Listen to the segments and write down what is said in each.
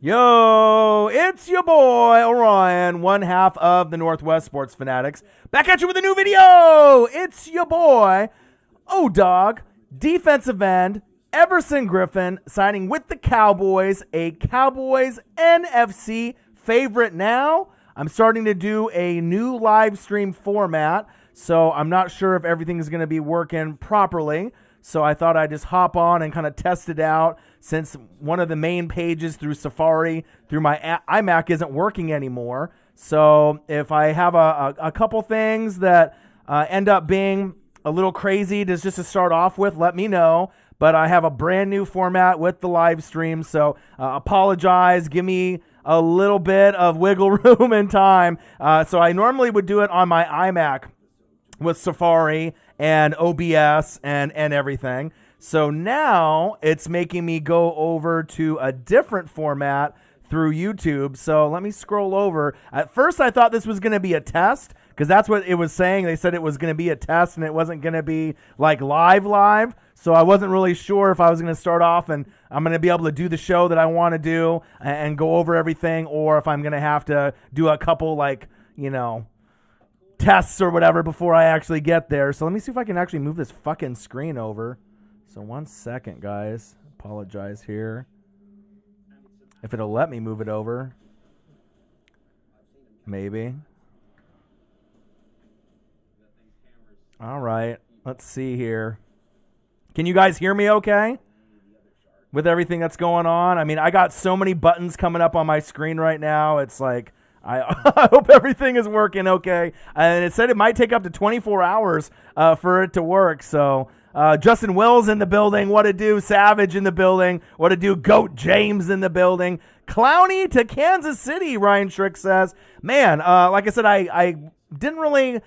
Yo, it's your boy Orion, one half of the Northwest Sports Fanatics. Back at you with a new video. It's your boy O-Dog, defensive end, Everson Griffen, signing with the Cowboys, a Cowboys NFC favorite now. I'm starting to do a new live stream format, so I'm not sure if everything is going to be working properly. So I thought I'd just hop on and kind of test it out, since one of the main pages through Safari, through my iMac, isn't working anymore. So if I have a couple things that end up being a little crazy just to start off with, let me know. But I have a brand new format with the live stream, so apologize. Give me a little bit of wiggle room and time. So I normally would do it on my iMac with Safari and OBS and everything. So now it's making me go over to a different format through YouTube. So let me scroll over. At first I thought this was going to be a test, because that's what it was saying. They said it was going to be a test and it wasn't going to be like live. So I wasn't really sure if I was going to start off and I'm going to be able to do the show that I want to do and go over everything, or if I'm going to have to do a couple tests or whatever before I actually get there. So let me see if I can actually move this fucking screen over. So 1 second, guys. Apologize here. If it'll let me move it over. Maybe. All right. Let's see here. Can you guys hear me okay? With everything that's going on? I mean, I got so many buttons coming up on my screen right now. It's like, I hope everything is working okay. And it said it might take up to 24 hours for it to work. So Justin Wills in the building. What to do? Savage in the building. What to do? Goat James in the building. Clowney to Kansas City, Ryan Schrick says. Man, like I said, I didn't really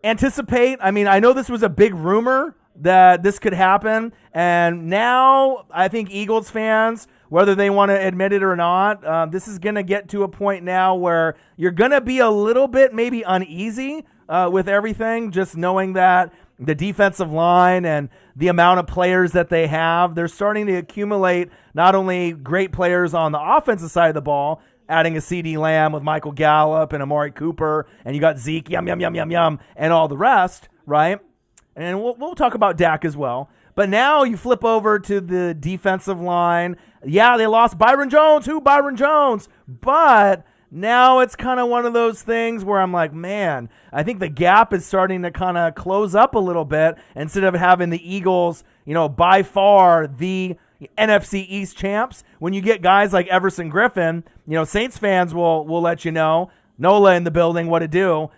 anticipate. I mean, I know this was a big rumor that this could happen. And now I think Eagles fans, whether they want to admit it or not, this is going to get to a point now where you're going to be a little bit maybe uneasy with everything, just knowing that the defensive line and the amount of players that they have, they're starting to accumulate not only great players on the offensive side of the ball, adding a CD Lamb with Michael Gallup and Amari Cooper, and you got Zeke, yum, and all the rest, right? And we'll talk about Dak as well. But now you flip over to the defensive line. Yeah, they lost Byron Jones. Who? Byron Jones. But now it's kind of one of those things where I'm like, man, I think the gap is starting to kind of close up a little bit, instead of having the Eagles, by far the NFC East champs. When you get guys like Everson Griffen, Saints fans will let you know. Nola in the building, what to do.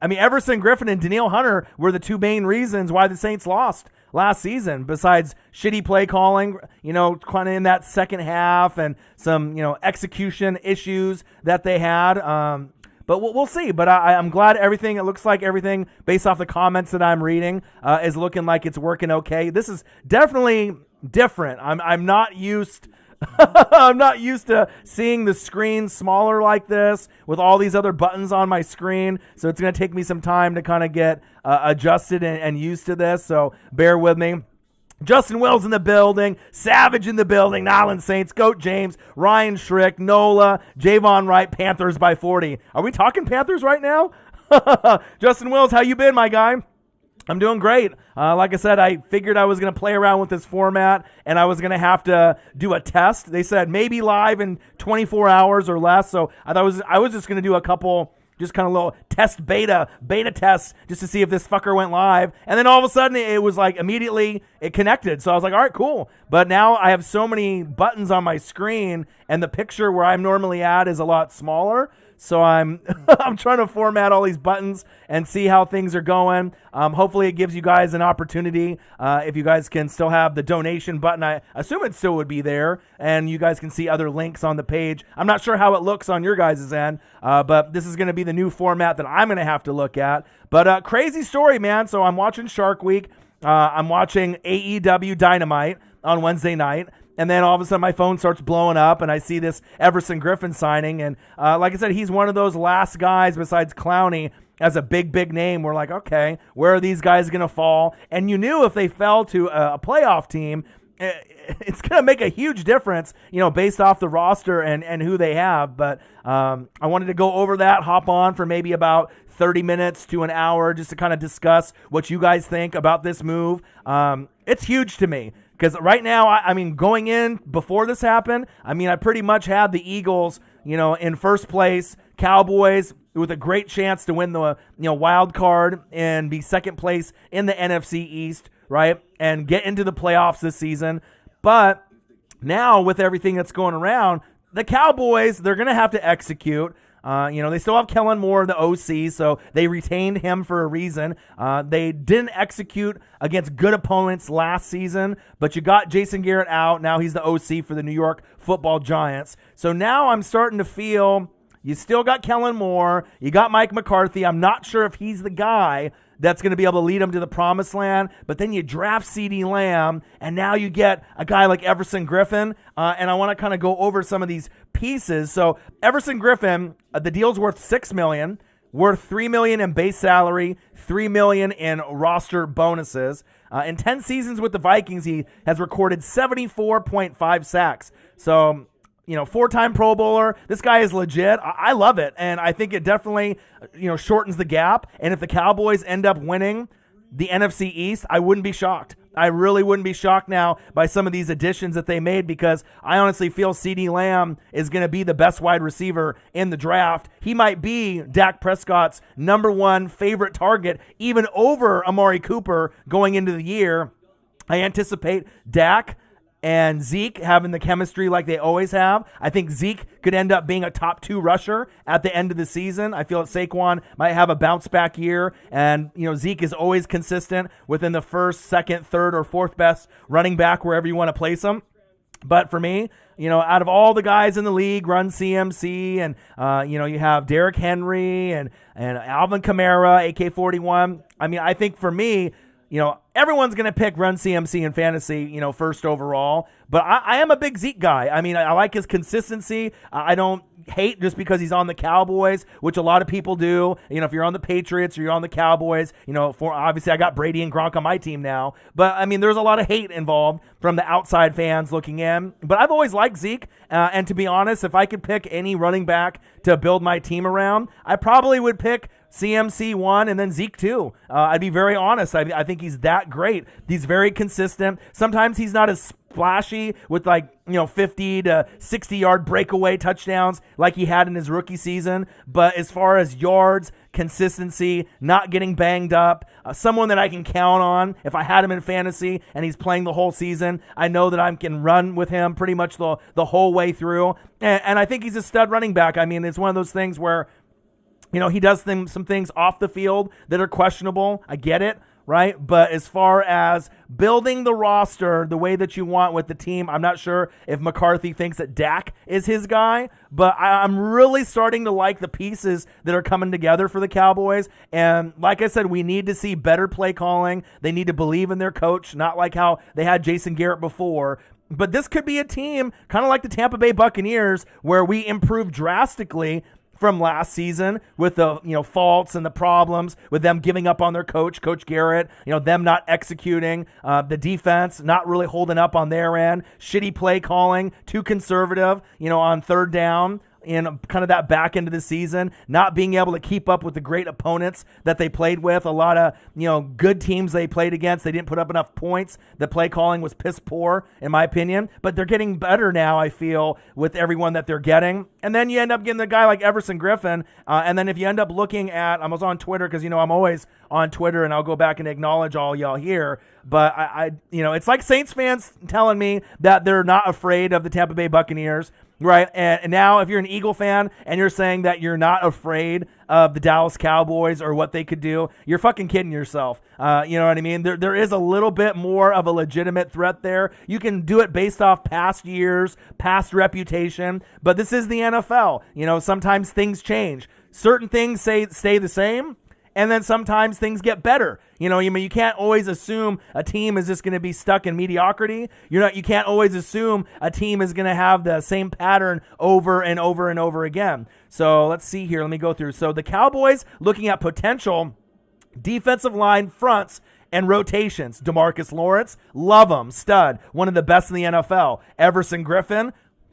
Everson Griffen and Danielle Hunter were the two main reasons why the Saints lost last season, besides shitty play calling, kind of in that second half, and some, execution issues that they had. But we'll see. But I'm glad it looks like everything, based off the comments that I'm reading, is looking like it's working okay. This is definitely different. I'm not used I'm not used to seeing the screen smaller like this with all these other buttons on my screen. So it's going to take me some time to kind of get adjusted and used to this. So bear with me. Justin Wills in the building, Savage in the building, Nyland Saints, Goat James, Ryan Schrick, Nola, Javon Wright, Panthers by 40. Are we talking Panthers right now? Justin Wills, how you been, my guy? I'm doing great. Like I said, I figured I was going to play around with this format, and I was going to have to do a test. They said maybe live in 24 hours or less. So I was just going to do a couple, just kind of little test beta tests, just to see if this fucker went live. And then all of a sudden it was like immediately it connected. So I was like, all right, cool. But now I have so many buttons on my screen, and the picture where I'm normally at is a lot smaller. So I'm trying to format all these buttons and see how things are going. Hopefully it gives you guys an opportunity. If you guys can still have the donation button, I assume it still would be there, and you guys can see other links on the page. I'm not sure how it looks on your guys' end, but this is going to be the new format that I'm going to have to look at. But crazy story, man. So I'm watching Shark Week. I'm watching AEW Dynamite on Wednesday night. And then all of a sudden my phone starts blowing up, and I see this Everson Griffen signing. And like I said, he's one of those last guys besides Clowney as a big name. We're like, okay, where are these guys going to fall? And you knew if they fell to a playoff team, it's going to make a huge difference, based off the roster and who they have. But I wanted to go over that, hop on for maybe about 30 minutes to an hour just to kind of discuss what you guys think about this move. It's huge to me because right now, I mean, going in before this happened, I mean, I pretty much had the Eagles, in first place, Cowboys with a great chance to win the wild card and be second place in the NFC East, right, and get into the playoffs this season. But now with everything that's going around, the Cowboys, they're going to have to execute. They still have Kellen Moore, the OC, so they retained him for a reason. They didn't execute against good opponents last season, but you got Jason Garrett out. Now he's the OC for the New York Football Giants. So now I'm starting to feel you still got Kellen Moore. You got Mike McCarthy. I'm not sure if he's the guy that's going to be able to lead them to the promised land. But then you draft CeeDee Lamb, and now you get a guy like Everson Griffen. And I want to kind of go over some of these pieces. So Everson Griffen, the deal's worth $6 million, worth $3 million in base salary, $3 million in roster bonuses. In 10 seasons with the Vikings, he has recorded 74.5 sacks. So, 4-time Pro Bowler. This guy is legit. I love it, and I think it definitely, shortens the gap. And if the Cowboys end up winning the NFC East, I wouldn't be shocked. I really wouldn't be shocked now by some of these additions that they made because I honestly feel CeeDee Lamb is going to be the best wide receiver in the draft. He might be Dak Prescott's number one favorite target, even over Amari Cooper going into the year. I anticipate Dak and Zeke having the chemistry like they always have. I think Zeke could end up being a top 2 rusher at the end of the season. I feel that Saquon might have a bounce back year. And, Zeke is always consistent within the first, second, third, or fourth best running back wherever you want to place him. But for me, out of all the guys in the league, run CMC, and, you have Derrick Henry and Alvin Kamara, AK-41. I mean, I think for me, everyone's going to pick Run CMC in fantasy, first overall. But I am a big Zeke guy. I mean, I like his consistency. I don't hate just because he's on the Cowboys, which a lot of people do. If you're on the Patriots or you're on the Cowboys, obviously I got Brady and Gronk on my team now. But, I mean, there's a lot of hate involved from the outside fans looking in. But I've always liked Zeke. And to be honest, if I could pick any running back to build my team around, I probably would pick CMC 1 and then Zeke 2. I'd be very honest. I think he's that great. He's very consistent. Sometimes he's not as splashy with 50 to 60 yard breakaway touchdowns like he had in his rookie season. But as far as yards, consistency, not getting banged up, someone that I can count on if I had him in fantasy and he's playing the whole season, I know that I can run with him pretty much the whole way through. And I think he's a stud running back. I mean, it's one of those things where he does some things off the field that are questionable. I get it, right? But as far as building the roster the way that you want with the team, I'm not sure if McCarthy thinks that Dak is his guy, but I'm really starting to like the pieces that are coming together for the Cowboys. And like I said, we need to see better play calling. They need to believe in their coach, not like how they had Jason Garrett before. But this could be a team kind of like the Tampa Bay Buccaneers where we improve drastically from last season with the faults and the problems with them giving up on their coach Garrett, them not executing, the defense not really holding up on their end, shitty play calling, too conservative, on third down. In kind of that back end of the season, not being able to keep up with the great opponents that they played with. A lot of, good teams they played against, they didn't put up enough points. The play calling was piss poor, in my opinion. But they're getting better now, I feel, with everyone that they're getting. And then you end up getting a guy like Everson Griffen. And then if you end up looking at, I was on Twitter because, I'm always on Twitter and I'll go back and acknowledge all y'all here. But I it's like Saints fans telling me that they're not afraid of the Tampa Bay Buccaneers. Right, and now if you're an Eagle fan and you're saying that you're not afraid of the Dallas Cowboys or what they could do, you're fucking kidding yourself. You know what I mean? There is a little bit more of a legitimate threat there. You can do it based off past years, past reputation, but this is the NFL. Sometimes things change. Certain things stay the same, and then sometimes things get better. You can't always assume a team is just going to be stuck in mediocrity. You can't always assume a team is going to have the same pattern over and over and over again. So let's see here. Let me go through. So the Cowboys looking at potential defensive line fronts And rotations, DeMarcus Lawrence, love him, stud, one of the best in the NFL. Everson Griffen,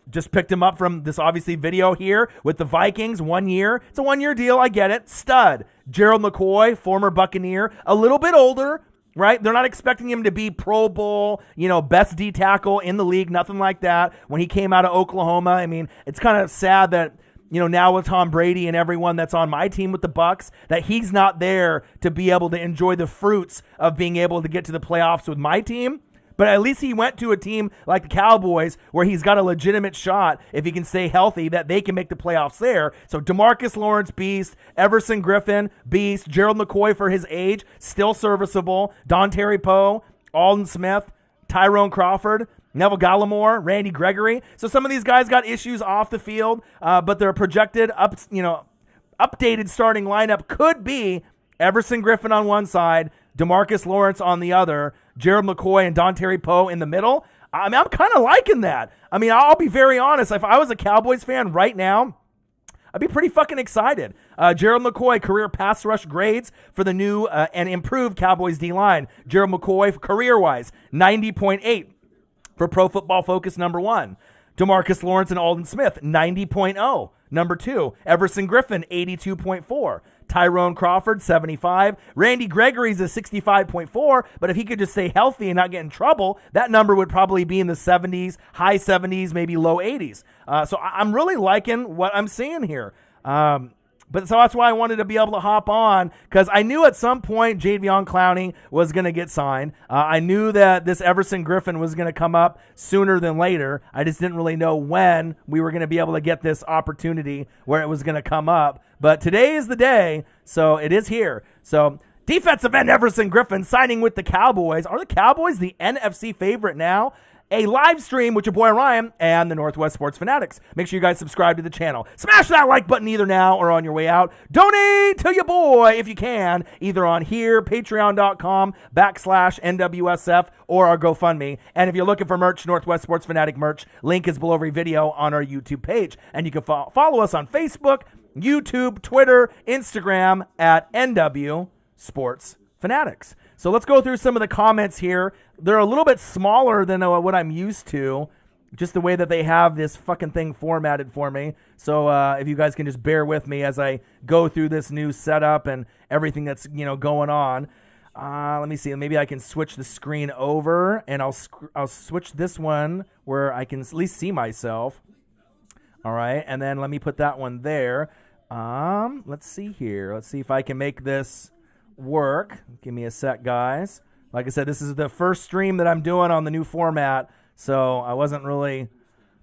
just picked him up from this obviously video here with the Vikings, 1 year. It's a 1 year deal, I get it, stud. Gerald McCoy, former Buccaneer, a little bit older, right? They're not expecting him to be Pro Bowl, best D tackle in the league, nothing like that. When he came out of Oklahoma, I mean, it's kind of sad that, now with Tom Brady and everyone that's on my team with the Bucs, that he's not there to be able to enjoy the fruits of being able to get to the playoffs with my team. But at least he went to a team like the Cowboys where he's got a legitimate shot, if he can stay healthy, that they can make the playoffs there. So DeMarcus Lawrence, beast. Everson Griffen, beast. Gerald McCoy, for his age, still serviceable. Dontari Poe, Alden Smith, Tyrone Crawford, Neville Gallimore, Randy Gregory. So some of these guys got issues off the field, but their projected updated starting lineup could be Everson Griffen on one side, DeMarcus Lawrence on the other, Gerald McCoy and Dontari Poe in the middle. I mean, I'm kind of liking that. I mean, I'll be very honest. If I was a Cowboys fan right now, I'd be pretty fucking excited. Gerald McCoy, career pass rush grades for the new and improved Cowboys D-line. Gerald McCoy, career-wise, 90.8 for Pro Football Focus number 1. DeMarcus Lawrence and Alden Smith, 90.0, number 2. Everson Griffen, 82.4. Tyrone Crawford, 75. Randy Gregory's a 65.4, but if he could just stay healthy and not get in trouble, that number would probably be in the 70s, high 70s, maybe low 80s. So I'm really liking what I'm seeing here. But so that's why I wanted to be able to hop on, because I knew at some point Jadeveon Clowney was going to get signed. I knew that this Everson Griffen was going to come up sooner than later. I just didn't really know when we were going to be able to get this opportunity where it was going to come up. But today is the day, so it is here. So defensive end Everson Griffen signing with the Cowboys. Are the Cowboys the NFC favorite now? A live stream with your boy Ryan and the Northwest Sports Fanatics. Make sure you guys subscribe to the channel. Smash that like button either now or on your way out. Donate to your boy if you can, either on here, patreon.com/NWSF, or our GoFundMe. And if you're looking for merch, Northwest Sports Fanatic merch, link is below every video on our YouTube page. And you can follow us on Facebook, YouTube, Twitter, Instagram at NW Sports Fanatics. So let's go through some of the comments here. They're a little bit smaller than what I'm used to, just the way that they have this fucking thing formatted for me. So if you guys can just bear with me as I go through this new setup and everything that's going on. Let me see. Maybe I can switch the screen over, and I'll switch this one where I can at least see myself. All right, and then let me put that one there. Let's see here. Let's see if I can make this work. Give me a sec, guys. Like I said, this is the first stream that I'm doing on the new format, so I wasn't really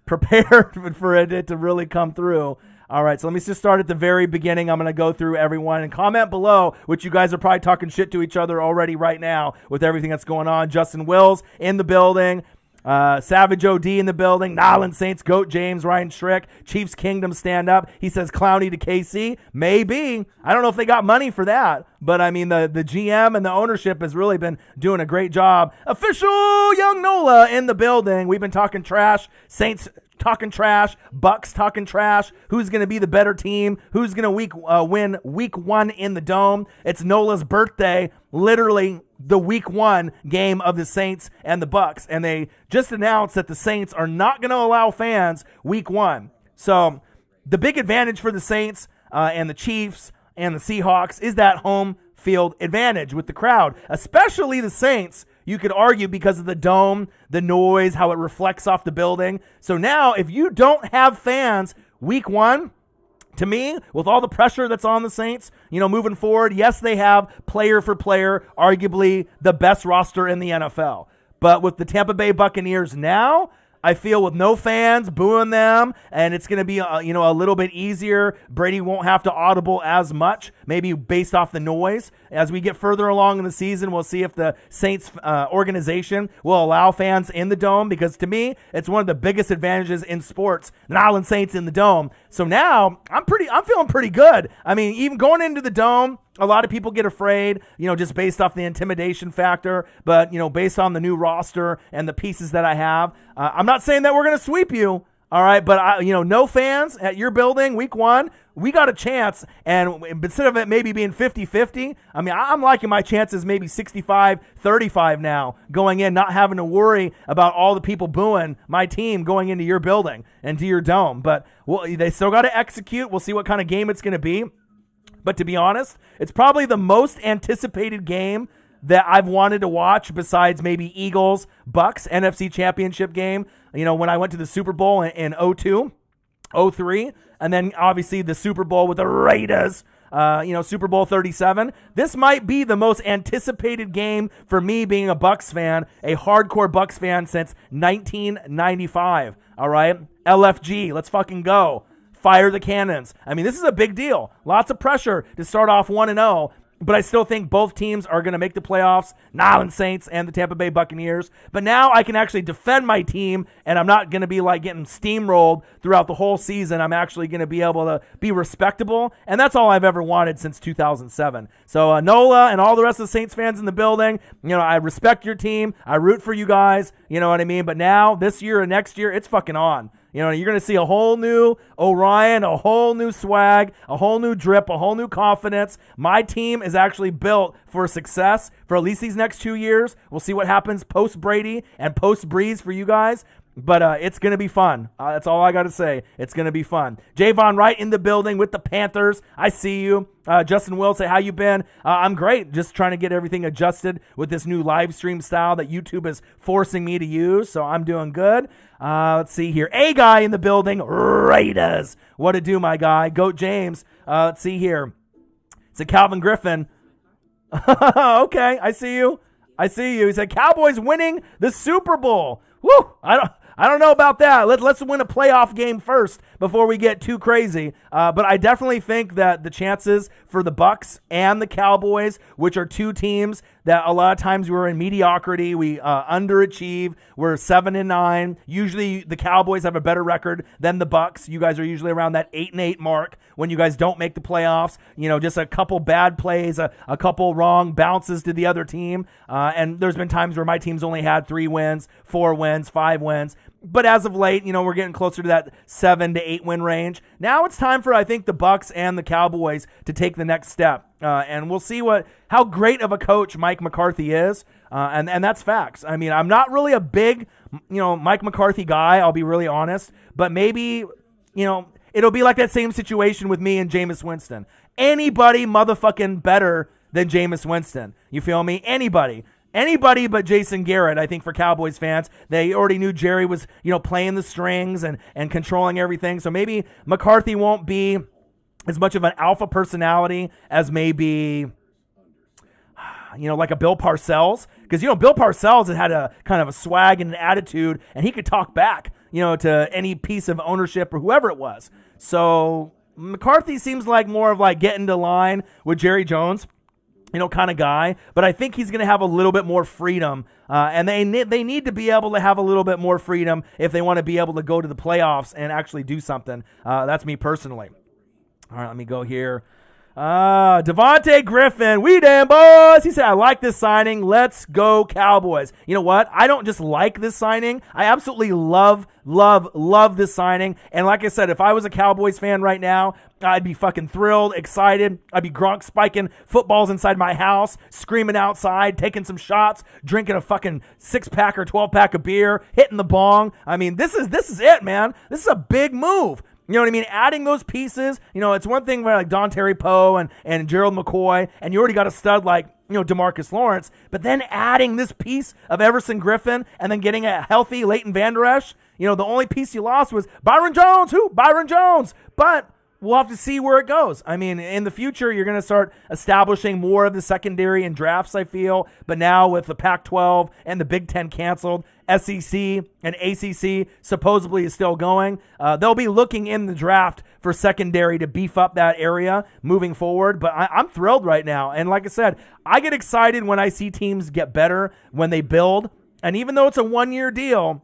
prepared for it to really come through. All right, so let me just start at the very beginning. I'm going to go through everyone and comment below, which you guys are probably talking shit to each other already right now with everything that's going on. Justin Wills in the building. Savage OD in the building. Nyland Saints, Goat James, Ryan Schrick, Chiefs Kingdom stand up. He says Clowney to KC. Maybe. I don't know if they got money for that, but I mean the GM and the ownership has really been doing a great job. Official Young Nola in the building. We've been talking trash. Saints talking trash. Bucks talking trash. Who's going to be the better team? Who's going to win week 1 in the Dome? It's Nola's birthday. Literally the week 1 game of the Saints and the Bucks, and they just announced that the Saints are not going to allow fans week 1. So the big advantage for the Saints and the Chiefs and the Seahawks is that home field advantage with the crowd, especially the Saints. You could argue because of the dome, the noise, how it reflects off the building. So now if you don't have fans week 1, to me, with all the pressure that's on the Saints, moving forward, yes, they have player for player, arguably the best roster in the NFL. But with the Tampa Bay Buccaneers now, I feel with no fans booing them, and it's going to be a little bit easier. Brady won't have to audible as much, maybe based off the noise. As we get further along in the season, we'll see if the Saints organization will allow fans in the Dome, because to me, it's one of the biggest advantages in sports, Nyland Saints in the Dome. So now I'm feeling pretty good. I mean, even going into the Dome, a lot of people get afraid, just based off the intimidation factor. But, based on the new roster and the pieces that I have, I'm not saying that we're going to sweep you. All right, but no fans at your building week 1. We got a chance, and instead of it maybe being 50-50, I mean, I'm liking my chances maybe 65-35 now going in, not having to worry about all the people booing my team going into your building and to your dome. But they still got to execute. We'll see what kind of game it's going to be. But to be honest, it's probably the most anticipated game that I've wanted to watch besides maybe Eagles, Bucks, NFC Championship game. When I went to the Super Bowl in 2002, 2003, and then obviously the Super Bowl with the Raiders, Super Bowl 37. This might be the most anticipated game for me being a Bucks fan, a hardcore Bucks fan since 1995. All right? LFG, let's fucking go. Fire the cannons. I mean, this is a big deal. Lots of pressure to start off 1-0. But I still think both teams are going to make the playoffs, New Orleans Saints and the Tampa Bay Buccaneers. But now I can actually defend my team, and I'm not going to be like getting steamrolled throughout the whole season. I'm actually going to be able to be respectable, and that's all I've ever wanted since 2007. So Nola and all the rest of the Saints fans in the building, I respect your team. I root for you guys, you know what I mean? But now, this year and next year, it's fucking on. You're going to see a whole new Orion, a whole new swag, a whole new drip, a whole new confidence. My team is actually built for success for at least these next 2 years. We'll see what happens post-Brady and post-Breeze for you guys. But it's going to be fun. That's all I got to say. It's going to be fun. Javon Wright in the building with the Panthers. I see you. Justin Will, say, how you been? I'm great. Just trying to get everything adjusted with this new live stream style that YouTube is forcing me to use. So I'm doing good. Let's see here. A guy in the building. Raiders. What to do, my guy? Goat James. Let's see here. It's a Calvin Griffin. Okay, I see you. He said Cowboys winning the Super Bowl. Woo! I don't know about that. Let's win a playoff game first before we get too crazy. But I definitely think that the chances for the Bucks and the Cowboys, which are two teams that a lot of times we're in mediocrity, we underachieve. We're 7-9. Usually the Cowboys have a better record than the Bucks. You guys are usually around that 8-8 mark when you guys don't make the playoffs. Just a couple bad plays, a couple wrong bounces to the other team. And there's been times where my team's only had 3 wins, 4 wins, 5 wins. But as of late, we're getting closer to that 7 to 8 win range. Now it's time for, I think, the Bucks and the Cowboys to take the next step. And we'll see how great of a coach Mike McCarthy is. And that's facts. I mean, I'm not really a big, Mike McCarthy guy, I'll be really honest. But maybe, it'll be like that same situation with me and Jameis Winston. Anybody motherfucking better than Jameis Winston. You feel me? Anybody but Jason Garrett, I think, for Cowboys fans. They already knew Jerry was, playing the strings and controlling everything. So maybe McCarthy won't be as much of an alpha personality as maybe, like a Bill Parcells. Because, Bill Parcells had a kind of a swag and an attitude, and he could talk back, to any piece of ownership or whoever it was. So McCarthy seems like more of like getting to line with Jerry Jones, kind of guy, but I think he's going to have a little bit more freedom, and they need to be able to have a little bit more freedom if they want to be able to go to the playoffs and actually do something. That's me personally. All right, let me go here. Devontae Griffin, we damn boys. He said, I like this signing. Let's go Cowboys. You know what? I don't just like this signing. I absolutely love this signing. And like I said, if I was a Cowboys fan right now, I'd be fucking thrilled, excited. I'd be Gronk spiking footballs inside my house, screaming outside, taking some shots, drinking a fucking 6-pack or 12-pack of beer, hitting the bong. I mean, this is it, man. This is a big move. You know what I mean? Adding those pieces, it's one thing where like Don Terry Poe and Gerald McCoy, and you already got a stud like, DeMarcus Lawrence, but then adding this piece of Everson Griffen and then getting a healthy Leighton Vander Esch, the only piece you lost was Byron Jones. Who? Byron Jones. But we'll have to see where it goes. I mean, in the future, you're going to start establishing more of the secondary in drafts, I feel. But now with the Pac-12 and the Big Ten canceled, SEC and ACC supposedly is still going. They'll be looking in the draft for secondary to beef up that area moving forward. But I'm thrilled right now. And like I said, I get excited when I see teams get better when they build. And even though it's a 1-year deal,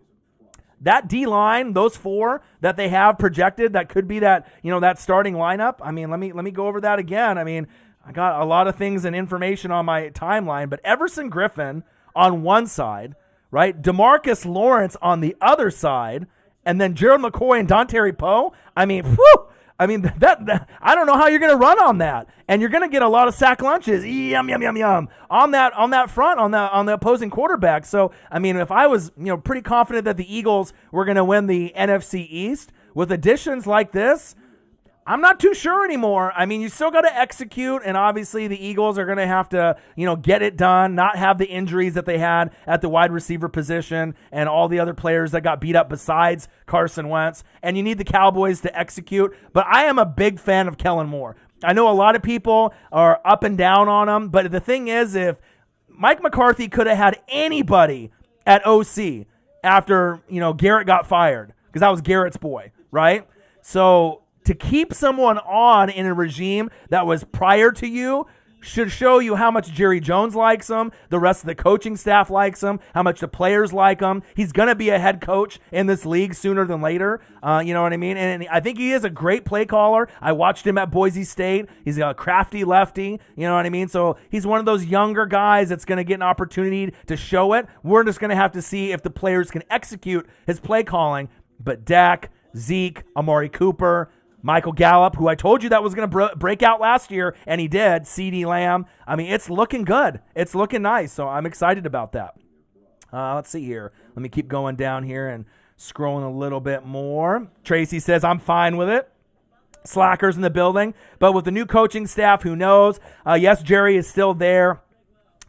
that D-line, those 4 that they have projected, that could be that, that starting lineup. I mean, let me go over that again. I mean, I got a lot of things and information on my timeline, but Everson Griffen on one side, right? DeMarcus Lawrence on the other side, and then Gerald McCoy and Dontari Poe. I mean, whew. I mean, that I don't know how you're going to run on that, and you're going to get a lot of sack lunches. Yum yum yum yum on that front on the opposing quarterback. So I mean, if I was pretty confident that the Eagles were going to win the NFC East with additions like this, I'm not too sure anymore. I mean, you still got to execute, and obviously the Eagles are going to have to, get it done, not have the injuries that they had at the wide receiver position and all the other players that got beat up besides Carson Wentz, and you need the Cowboys to execute. But I am a big fan of Kellen Moore. I know a lot of people are up and down on him, but the thing is, if Mike McCarthy could have had anybody at OC after, Garrett got fired, because that was Garrett's boy, right? So to keep someone on in a regime that was prior to you should show you how much Jerry Jones likes him, the rest of the coaching staff likes him, how much the players like him. He's going to be a head coach in this league sooner than later. You know what I mean? And I think he is a great play caller. I watched him at Boise State. He's a crafty lefty. You know what I mean? So he's one of those younger guys that's going to get an opportunity to show it. We're just going to have to see if the players can execute his play calling. But Dak, Zeke, Amari Cooper, Michael Gallup, who I told you that was going to break out last year, and he did, CeeDee Lamb. I mean, it's looking good. It's looking nice, so I'm excited about that. Let's see here. Let me keep going down here and scrolling a little bit more. Tracy says, I'm fine with it. Slackers in the building, but with the new coaching staff, who knows? Yes, Jerry is still there,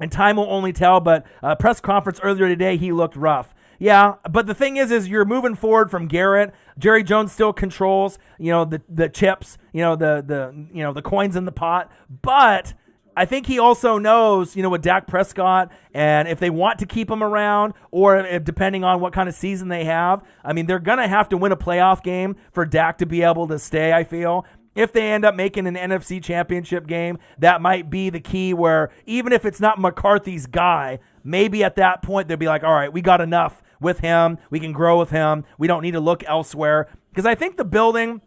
and time will only tell, but press conference earlier today, he looked rough. Yeah, but the thing is you're moving forward from Garrett. Jerry Jones still controls, the chips, the coins in the pot. But I think he also knows, with Dak Prescott, and if they want to keep him around, or if, depending on what kind of season they have, I mean, they're going to have to win a playoff game for Dak to be able to stay, I feel. If they end up making an NFC championship game, that might be the key where even if it's not McCarthy's guy, maybe at that point they'll be like, all right, we got enough with him. We can grow with him. We don't need to look elsewhere. Because I think the building,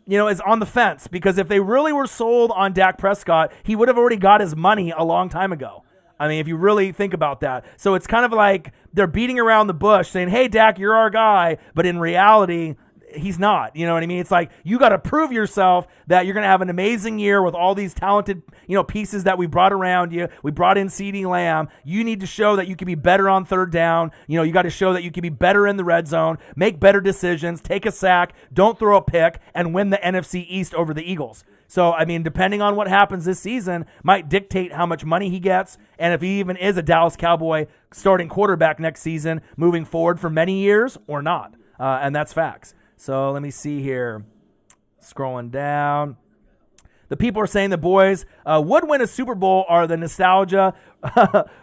is on the fence. Because if they really were sold on Dak Prescott, he would have already got his money a long time ago. I mean, if you really think about that. So it's kind of like they're beating around the bush saying, hey, Dak, you're our guy. But in reality, he's not. You know what I mean? It's like you got to prove yourself that you're going to have an amazing year with all these talented, pieces that we brought around you. We brought in CeeDee Lamb. You need to show that you can be better on third down. You got to show that you can be better in the red zone, make better decisions, take a sack, don't throw a pick, and win the NFC East over the Eagles. So, I mean, depending on what happens this season might dictate how much money he gets and if he even is a Dallas Cowboy starting quarterback next season moving forward for many years or not. And that's facts. So let me see here. Scrolling down. The people are saying the boys would win a Super Bowl are the nostalgia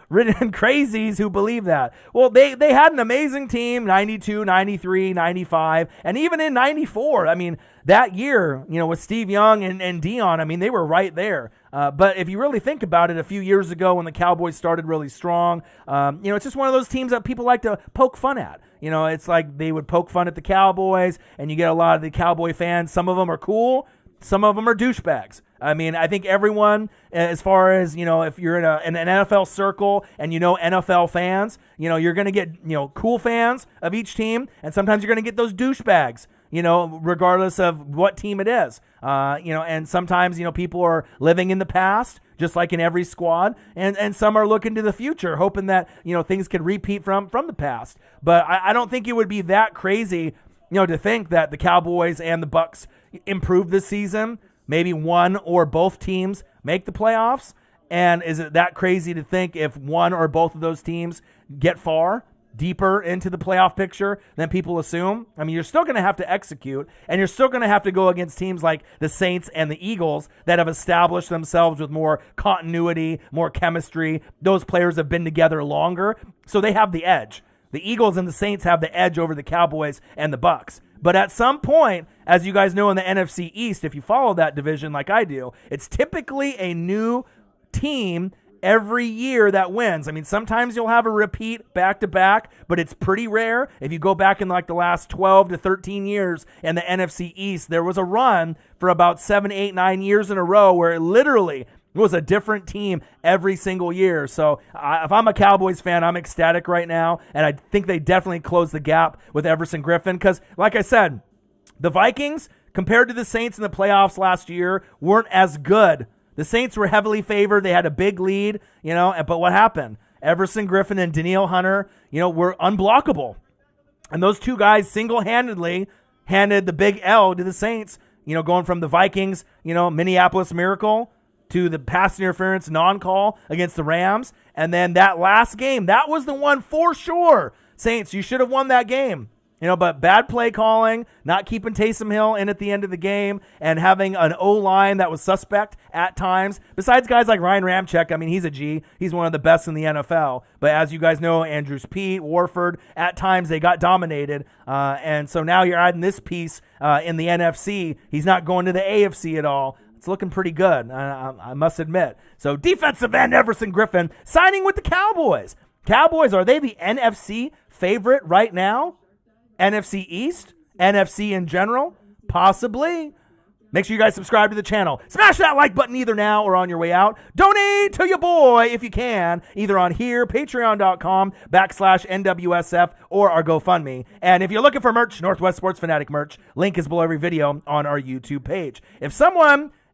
ridden crazies who believe that. Well, they had an amazing team, 92, 93, 95, and even in 94. I mean, that year, with Steve Young and Dion, I mean, they were right there. But if you really think about it, a few years ago when the Cowboys started really strong, it's just one of those teams that people like to poke fun at. It's like they would poke fun at the Cowboys, and you get a lot of the Cowboy fans. Some of them are cool. Some of them are douchebags. I mean, I think everyone, as far as, if you're in an NFL circle and NFL fans, you're going to get, cool fans of each team, and sometimes you're going to get those douchebags, regardless of what team it is. And sometimes, people are living in the past, just like in every squad, and some are looking to the future, hoping that, things could repeat from the past. But I don't think it would be that crazy, to think that the Cowboys and the Bucks improve this season. Maybe one or both teams make the playoffs. And is it that crazy to think if one or both of those teams get far deeper into the playoff picture than people assume? I mean, you're still going to have to execute, and you're still going to have to go against teams like the Saints and the Eagles that have established themselves with more continuity, more chemistry. Those players have been together longer, so they have the edge. The Eagles and the Saints have the edge over the Cowboys and the Bucks. But at some point, as you guys know in the NFC East, if you follow that division like I do, it's typically a new team every year that wins. I mean, sometimes you'll have a repeat back-to-back, but it's pretty rare. If you go back in like the last 12 to 13 years in the NFC East, there was a run for about 7, 8, 9 years in a row where it literally It was a different team every single year. So if I'm a Cowboys fan, I'm ecstatic right now, and I think they definitely closed the gap with Everson Griffen because, like I said, the Vikings, compared to the Saints in the playoffs last year, weren't as good. The Saints were heavily favored. They had a big lead, but what happened? Everson Griffen and Danielle Hunter, were unblockable. And those two guys single-handedly handed the big L to the Saints, going from the Vikings, Minneapolis Miracle to the pass interference non-call against the Rams. And then that last game, that was the one for sure. Saints, you should have won that game. But bad play calling, not keeping Taysom Hill in at the end of the game, and having an O-line that was suspect at times. Besides guys like Ryan Ramczyk, I mean, he's a G. He's one of the best in the NFL. But as you guys know, Andrews Pete, Warford, at times they got dominated. And so now you're adding this piece in the NFC. He's not going to the AFC at all. It's looking pretty good, I must admit. So defensive end Everson Griffen signing with the Cowboys. Cowboys, are they the NFC favorite right now? NFC East? NFC in general? Possibly. Make sure you guys subscribe to the channel. Smash that like button either now or on your way out. Donate to your boy if you can, either on here, patreon.com/NWSF, or our GoFundMe. And if you're looking for merch, Northwest Sports Fanatic merch, link is below every video on our YouTube page. If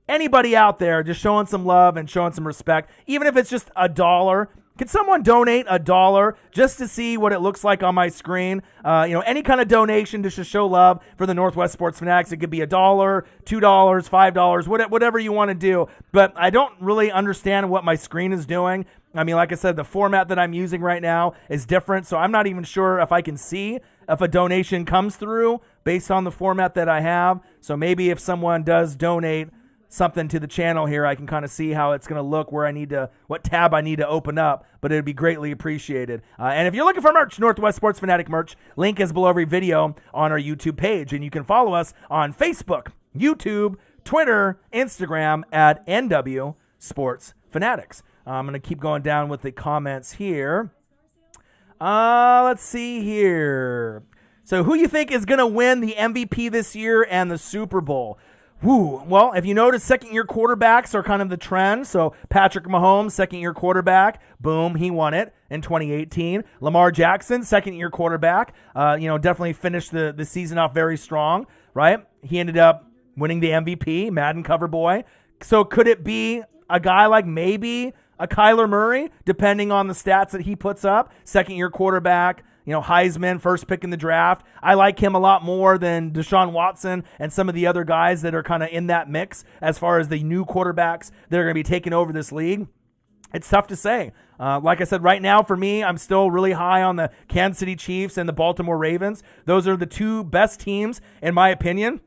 anybody out there just showing some love and showing some respect, even if it's just $1, can someone donate $1 just to see what it looks like on my screen? Any kind of donation just to show love for the Northwest Sports Fanatics. It could be $1, $2, $5, whatever you want to do. But I don't really understand what my screen is doing. I mean, like I said, the format that I'm using right now is different, so I'm not even sure if I can see if a donation comes through based on the format that I have. So maybe if someone does donate something to the channel here, I can kind of see how it's going to look, what tab I need to open up, but it would be greatly appreciated. And if you're looking for merch, Northwest Sports Fanatic merch, link is below every video on our YouTube page. And you can follow us on Facebook, YouTube, Twitter, Instagram at NW Sports Fanatics. I'm going to keep going down with the comments here. Let's see here. So who you think is going to win the MVP this year and the Super Bowl? Well, if you notice, second-year quarterbacks are kind of the trend. So Patrick Mahomes, second-year quarterback, boom, he won it in 2018. Lamar Jackson, second-year quarterback, definitely finished the season off very strong, right? He ended up winning the MVP, Madden cover boy. So could it be a guy like maybe a Kyler Murray, depending on the stats that he puts up, second-year quarterback, Heisman, first pick in the draft. I like him a lot more than Deshaun Watson and some of the other guys that are kind of in that mix as far as the new quarterbacks that are going to be taking over this league. It's tough to say. Like I said, right now for me, I'm still really high on the Kansas City Chiefs and the Baltimore Ravens. Those are the two best teams, in my opinion.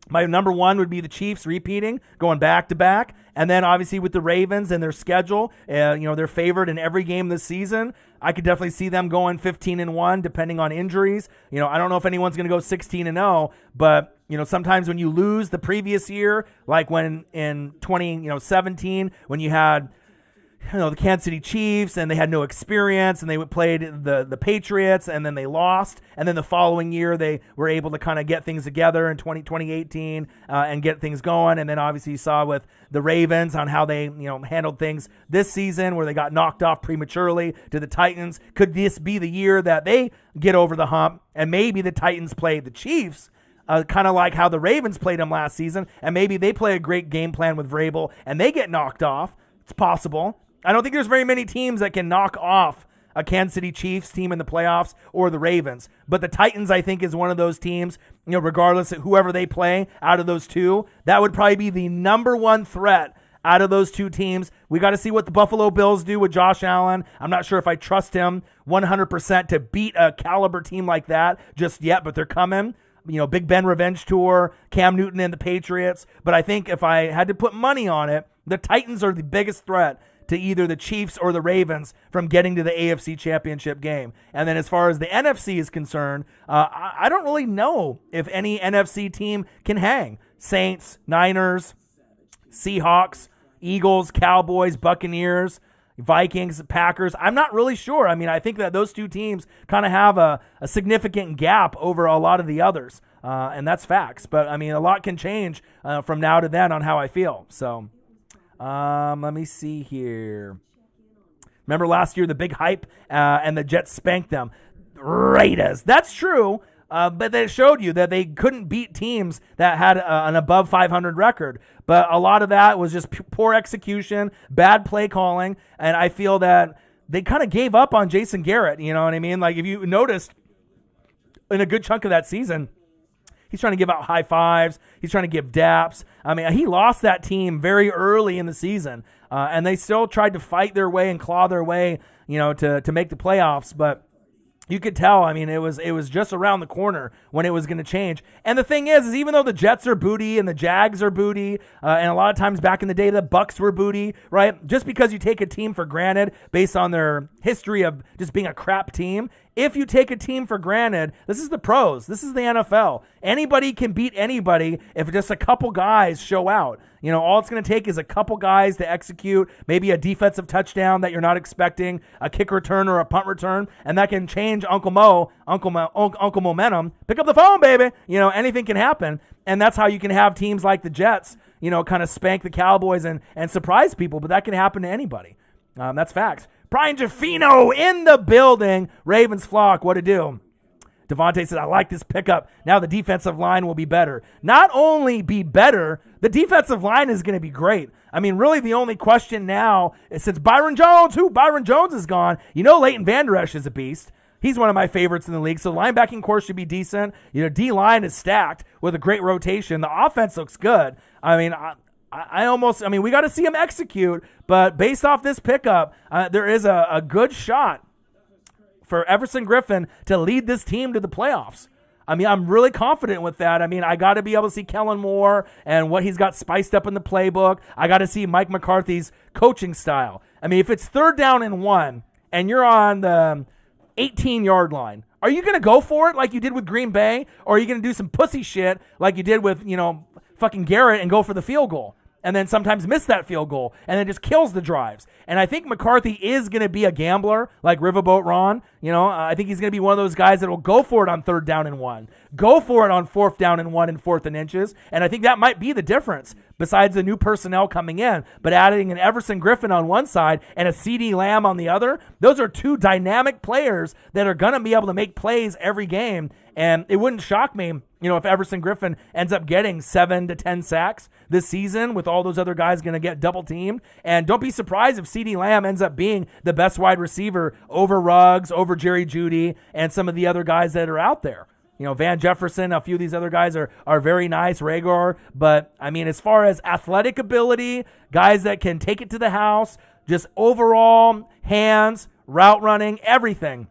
My number one would be the Chiefs repeating, going back-to-back. And then obviously with the Ravens and their schedule, they're favored in every game this season. I could definitely see them going 15-1, depending on injuries. I don't know if anyone's going to go 16-0, but sometimes when you lose the previous year, like when in 2017, when you had the Kansas City Chiefs and they had no experience and they played the Patriots and then they lost, and then the following year they were able to kind of get things together in 2018 and get things going. And then obviously you saw with the Ravens on how they handled things this season, where they got knocked off prematurely to the Titans. Could this be the year that they get over the hump and maybe the Titans play the Chiefs? Kind of like how the Ravens played them last season, and maybe they play a great game plan with Vrabel and they get knocked off. It's possible. I don't think there's very many teams that can knock off a Kansas City Chiefs team in the playoffs or the Ravens. But the Titans, I think, is one of those teams, regardless of whoever they play out of those two, that would probably be the number one threat out of those two teams. We got to see what the Buffalo Bills do with Josh Allen. I'm not sure if I trust him 100% to beat a caliber team like that just yet, but they're coming. Big Ben revenge tour, Cam Newton and the Patriots. But I think if I had to put money on it, the Titans are the biggest threat to either the Chiefs or the Ravens from getting to the AFC Championship game. And then as far as the NFC is concerned, I don't really know if any NFC team can hang. Saints, Niners, Seahawks, Eagles, Cowboys, Buccaneers, Vikings, Packers. I'm not really sure. I mean, I think that those two teams kind of have a significant gap over a lot of the others, and that's facts. But, I mean, a lot can change from now to then on how I feel. So Let me see here. Remember last year, the big hype, and the Jets spanked them. Raiders. That's true, but they showed you that they couldn't beat teams that had an above 500 record. But a lot of that was just poor execution, bad play calling, and I feel that they kind of gave up on Jason Garrett. You know what I mean? Like, if you noticed in a good chunk of that season, he's trying to give out high fives. He's trying to give daps. I mean, he lost that team very early in the season, and they still tried to fight their way and claw their way, to make the playoffs. But you could tell, I mean, it was just around the corner when it was going to change. And the thing is even though the Jets are booty and the Jags are booty, and a lot of times back in the day the Bucks were booty, right? Just because you take a team for granted based on their history of just being a crap team, if you take a team for granted, this is the pros. This is the NFL. Anybody can beat anybody if just a couple guys show out. All it's going to take is a couple guys to execute, maybe a defensive touchdown that you're not expecting, a kick return or a punt return, and that can change Uncle Momentum. Pick up the phone, baby. Anything can happen, and that's how you can have teams like the Jets, kind of spank the Cowboys and surprise people, but that can happen to anybody. That's facts. Brian Jaffino in the building. Ravens flock, what to do? Devontae said, I like this pickup. Now the defensive line will be better. Not only be better, the defensive line is going to be great. I mean, really the only question now is, since Byron Jones is gone, Leighton Vander Esch is a beast. He's one of my favorites in the league. So linebacking core should be decent. D-line is stacked with a great rotation. The offense looks good. I mean, we got to see him execute, but based off this pickup, there is a good shot for Everson Griffen to lead this team to the playoffs. I mean, I'm really confident with that. I mean, I got to be able to see Kellen Moore and what he's got spiced up in the playbook. I got to see Mike McCarthy's coaching style. I mean, if it's 3rd down and 1 and you're on the 18-yard line, are you going to go for it like you did with Green Bay? Or are you going to do some pussy shit like you did with, fucking Garrett and go for the field goal? And then sometimes miss that field goal, and then just kills the drives. And I think McCarthy is going to be a gambler like Riverboat Ron. I think he's going to be one of those guys that will go for it on 3rd down and 1. Go for it on 4th down and 1 and 4th and inches. And I think that might be the difference, besides the new personnel coming in. But adding an Everson Griffen on one side and a CD Lamb on the other, those are two dynamic players that are going to be able to make plays every game. And it wouldn't shock me, if Everson Griffen ends up getting 7 to 10 sacks this season with all those other guys going to get double teamed. And don't be surprised if CD Lamb ends up being the best wide receiver over Ruggs, over Jerry Jeudy, and some of the other guys that are out there. Van Jefferson, a few of these other guys are very nice, Rager. But, I mean, as far as athletic ability, guys that can take it to the house, just overall hands, route running, everything.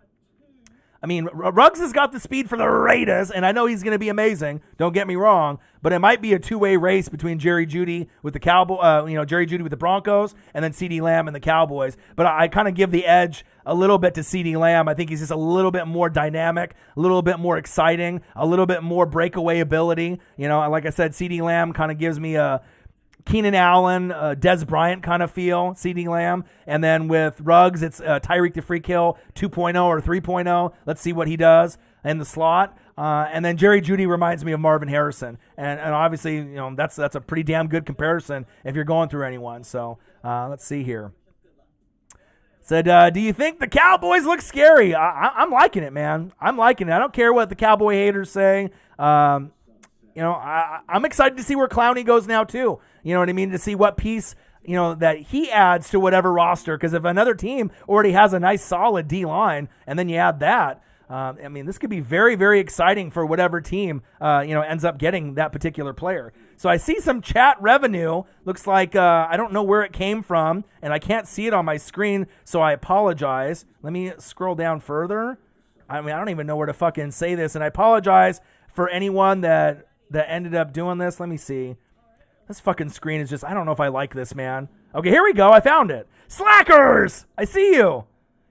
I mean, Ruggs has got the speed for the Raiders, and I know he's going to be amazing. Don't get me wrong, but it might be a two-way race between Jerry Jeudy with the Jerry Jeudy with the Broncos, and then CeeDee Lamb and the Cowboys. But I kind of give the edge a little bit to CeeDee Lamb. I think he's just a little bit more dynamic, a little bit more exciting, a little bit more breakaway ability. Like I said, CeeDee Lamb kind of gives me a Keenan Allen, Des Bryant kind of feel, CeeDee Lamb. And then with Ruggs, it's Tyreek the Freak Hill 2.0 or 3.0. Let's see what he does in the slot. And then Jerry Jeudy reminds me of Marvin Harrison. And obviously, that's a pretty damn good comparison if you're going through anyone. So let's see here. Said, do you think the Cowboys look scary? I'm liking it, man. I'm liking it. I don't care what the Cowboy haters say. I'm excited to see where Clowney goes now, too. You know what I mean? To see what piece, that he adds to whatever roster. Because if another team already has a nice, solid D-line, and then you add that, this could be very, very exciting for whatever team, ends up getting that particular player. So I see some chat revenue. Looks like I don't know where it came from, and I can't see it on my screen, so I apologize. Let me scroll down further. I don't even know where to fucking say this, and I apologize for anyone that ended up doing this. Let me see. This fucking screen is just, I don't know if I like this, man. Okay, here we go. I found it. Slackers! I see you.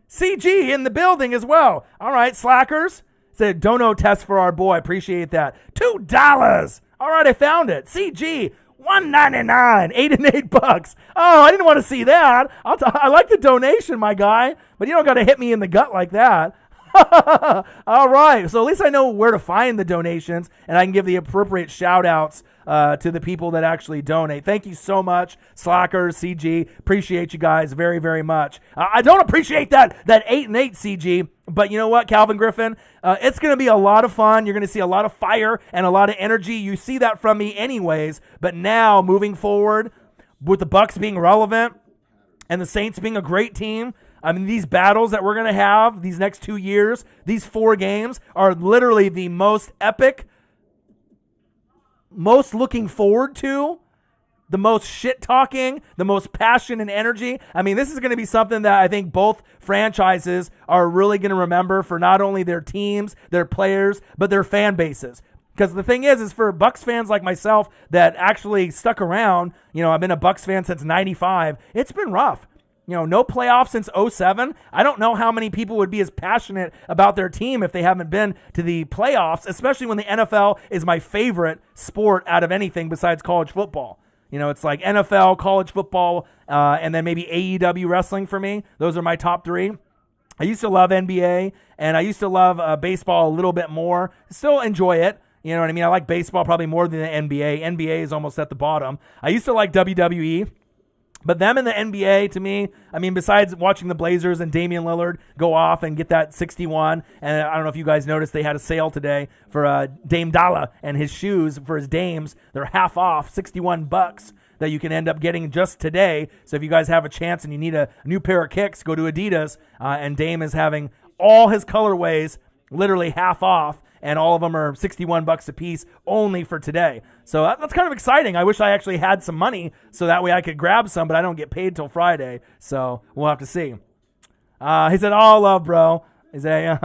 CG in the building as well. All right, Slackers. It's a dono test for our boy. Appreciate that. $2. All right, I found it. CG, $1.99. $8 Oh, I didn't want to see that. I like the donation, my guy, but you don't got to hit me in the gut like that. All right. So at least I know where to find the donations, and I can give the appropriate shout outs to the people that actually donate. Thank you so much, Slackers, CG. Appreciate you guys very, very much. I don't appreciate that 8-8 CG, but you know what, Calvin Griffin? It's going to be a lot of fun. You're going to see a lot of fire and a lot of energy. You see that from me anyways, but now moving forward with the Bucs being relevant and the Saints being a great team, I mean, these battles that we're going to have these next 2 years, these 4 games are literally the most epic, most looking forward to, the most shit-talking, the most passion and energy. I mean, this is going to be something that I think both franchises are really going to remember for not only their teams, their players, but their fan bases. Because the thing is for Bucs fans like myself that actually stuck around, I've been a Bucs fan since 95, it's been rough. No playoffs since 07. I don't know how many people would be as passionate about their team if they haven't been to the playoffs, especially when the NFL is my favorite sport out of anything besides college football. It's like NFL, college football, and then maybe AEW wrestling for me. Those are my top 3. I used to love NBA, and I used to love baseball a little bit more. Still enjoy it. You know what I mean? I like baseball probably more than the NBA. NBA is almost at the bottom. I used to like WWE. But them in the NBA, to me, I mean, besides watching the Blazers and Damian Lillard go off and get that 61, and I don't know if you guys noticed, they had a sale today for Dame Dalla and his shoes for his dames. They're half off, $61 that you can end up getting just today. So if you guys have a chance and you need a new pair of kicks, go to Adidas, and Dame is having all his colorways literally half off. And all of them are $61 a piece only for today. So that's kind of exciting. I wish I actually had some money so that way I could grab some, but I don't get paid till Friday. So we'll have to see. He said, all love, bro. He said,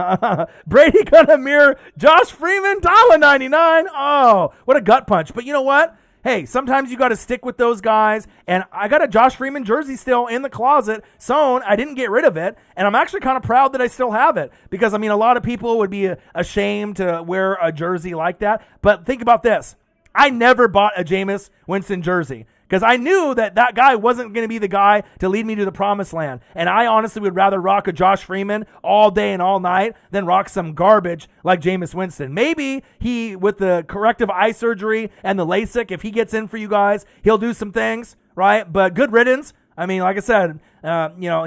Brady gonna mirror Josh Freeman, $1.99. Oh, what a gut punch. But you know what? Hey, sometimes you got to stick with those guys, and I got a Josh Freeman jersey still in the closet sewn. I didn't get rid of it, and I'm actually kind of proud that I still have it because, I mean, a lot of people would be ashamed to wear a jersey like that, but think about this. I never bought a Jameis Winston jersey because I knew that guy wasn't going to be the guy to lead me to the promised land, and I honestly would rather rock a Josh Freeman all day and all night than rock some garbage like Jameis Winston. Maybe he, with the corrective eye surgery and the LASIK, if he gets in for you guys, he'll do some things, right? But good riddance. I mean, like I said,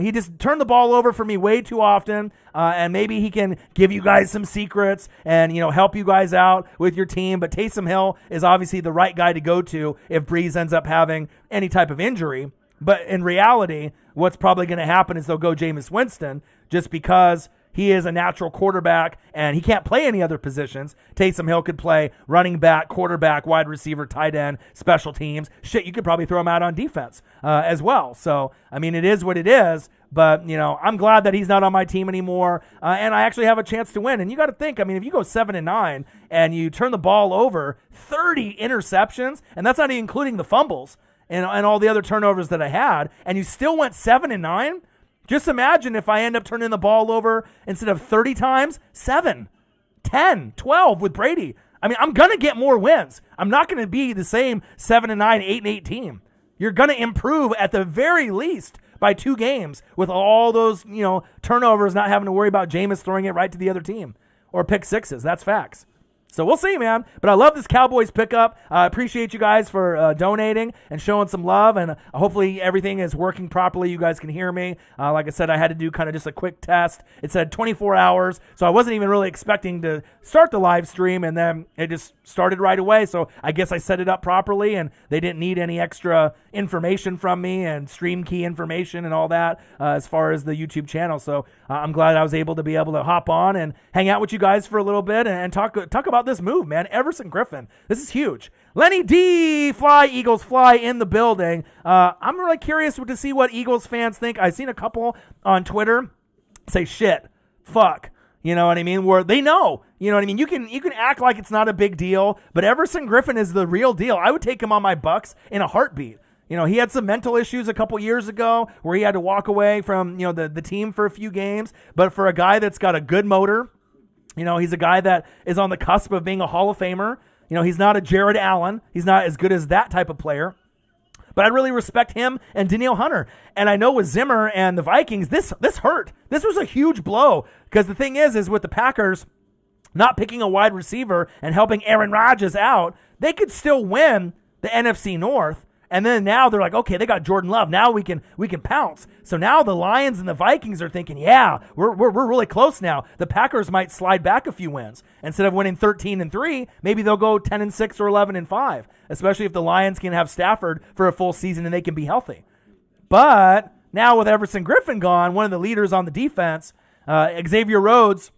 he just turned the ball over for me way too often, and maybe he can give you guys some secrets and, help you guys out with your team. But Taysom Hill is obviously the right guy to go to if Breeze ends up having any type of injury. But in reality, what's probably going to happen is they'll go Jameis Winston just because he is a natural quarterback, and he can't play any other positions. Taysom Hill could play running back, quarterback, wide receiver, tight end, special teams. Shit, you could probably throw him out on defense as well. So, I mean, it is what it is, but, I'm glad that he's not on my team anymore, and I actually have a chance to win. And you got to think, I mean, if you go 7-9 and you turn the ball over, 30 interceptions, and that's not even including the fumbles and all the other turnovers that I had, and you still went 7-9, just imagine if I end up turning the ball over instead of 30 times, 7, 10, 12 with Brady. I mean, I'm going to get more wins. I'm not going to be the same 7-9, 8-8 team. You're going to improve at the very least by 2 games with all those, turnovers, not having to worry about Jameis throwing it right to the other team or pick sixes. That's facts. So we'll see, man. But I love this Cowboys pickup. I appreciate you guys for donating and showing some love. And hopefully everything is working properly. You guys can hear me. Like I said, I had to do kind of just a quick test. It said 24 hours. So I wasn't even really expecting to start the live stream. And then it just started right away. So I guess I set it up properly. And they didn't need any extra information from me and stream key information and all that as far as the YouTube channel. So I'm glad I was able to hop on and hang out with you guys for a little bit and talk about this move, man. Everson Griffen. This is huge. Lenny D, fly, Eagles fly in the building. I'm really curious to see what Eagles fans think. I've seen a couple on Twitter say shit, fuck. You know what I mean? Where they know. You know what I mean? You can act like it's not a big deal, but Everson Griffen is the real deal. I would take him on my Bucs in a heartbeat. He had some mental issues a couple years ago where he had to walk away from, the team for a few games. But for a guy that's got a good motor, he's a guy that is on the cusp of being a Hall of Famer. He's not a Jared Allen. He's not as good as that type of player. but I really respect him and Danielle Hunter. And I know with Zimmer and the Vikings, this hurt. This was a huge blow because the thing is with the Packers not picking a wide receiver and helping Aaron Rodgers out, they could still win the NFC North. And then now they're like, okay, they got Jordan Love. Now we can pounce. So now the Lions and the Vikings are thinking, yeah, we're really close now. The Packers might slide back a few wins. Instead of winning 13-3, maybe they'll go 10-6 or 11-5, especially if the Lions can have Stafford for a full season and they can be healthy. But now with Everson Griffen gone, one of the leaders on the defense, Xavier Rhodes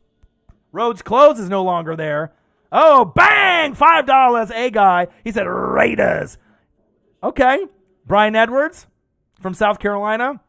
clothes is no longer there. Oh, bang! $5 a guy. He said Raiders. Okay. Brian Edwards from South Carolina.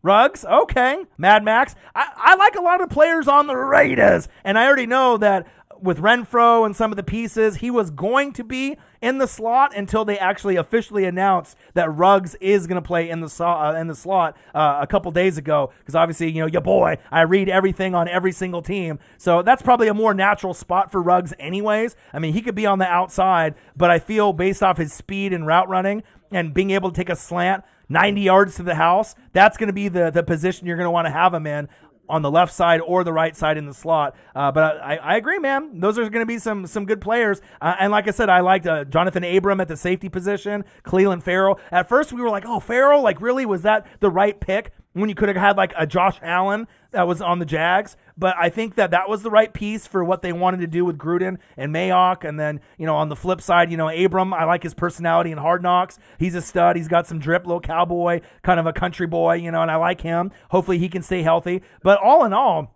Ruggs. Okay. Mad Max. I like a lot of players on the Raiders. And I already know that with Renfro and some of the pieces, he was going to be in the slot until they actually officially announced that Ruggs is going to play in the slot a couple days ago. Because obviously, your boy, I read everything on every single team. So that's probably a more natural spot for Ruggs anyways. I mean, he could be on the outside, but I feel based off his speed and route running and being able to take a slant 90 yards to the house, that's going to be the position you're going to want to have him in, on the left side or the right side in the slot. But I agree, man. Those are going to be some good players. And like I said, I liked Jonathan Abram at the safety position, Cleveland Farrell. At first, we were like, oh, Farrell, like really, was that the right pick when you could have had like a Josh Allen that was on the Jags? But I think that was the right piece for what they wanted to do with Gruden and Mayock. And then, on the flip side, Abram, I like his personality in Hard Knocks. He's a stud. He's got some drip, little cowboy, kind of a country boy, and I like him. Hopefully he can stay healthy. But all in all,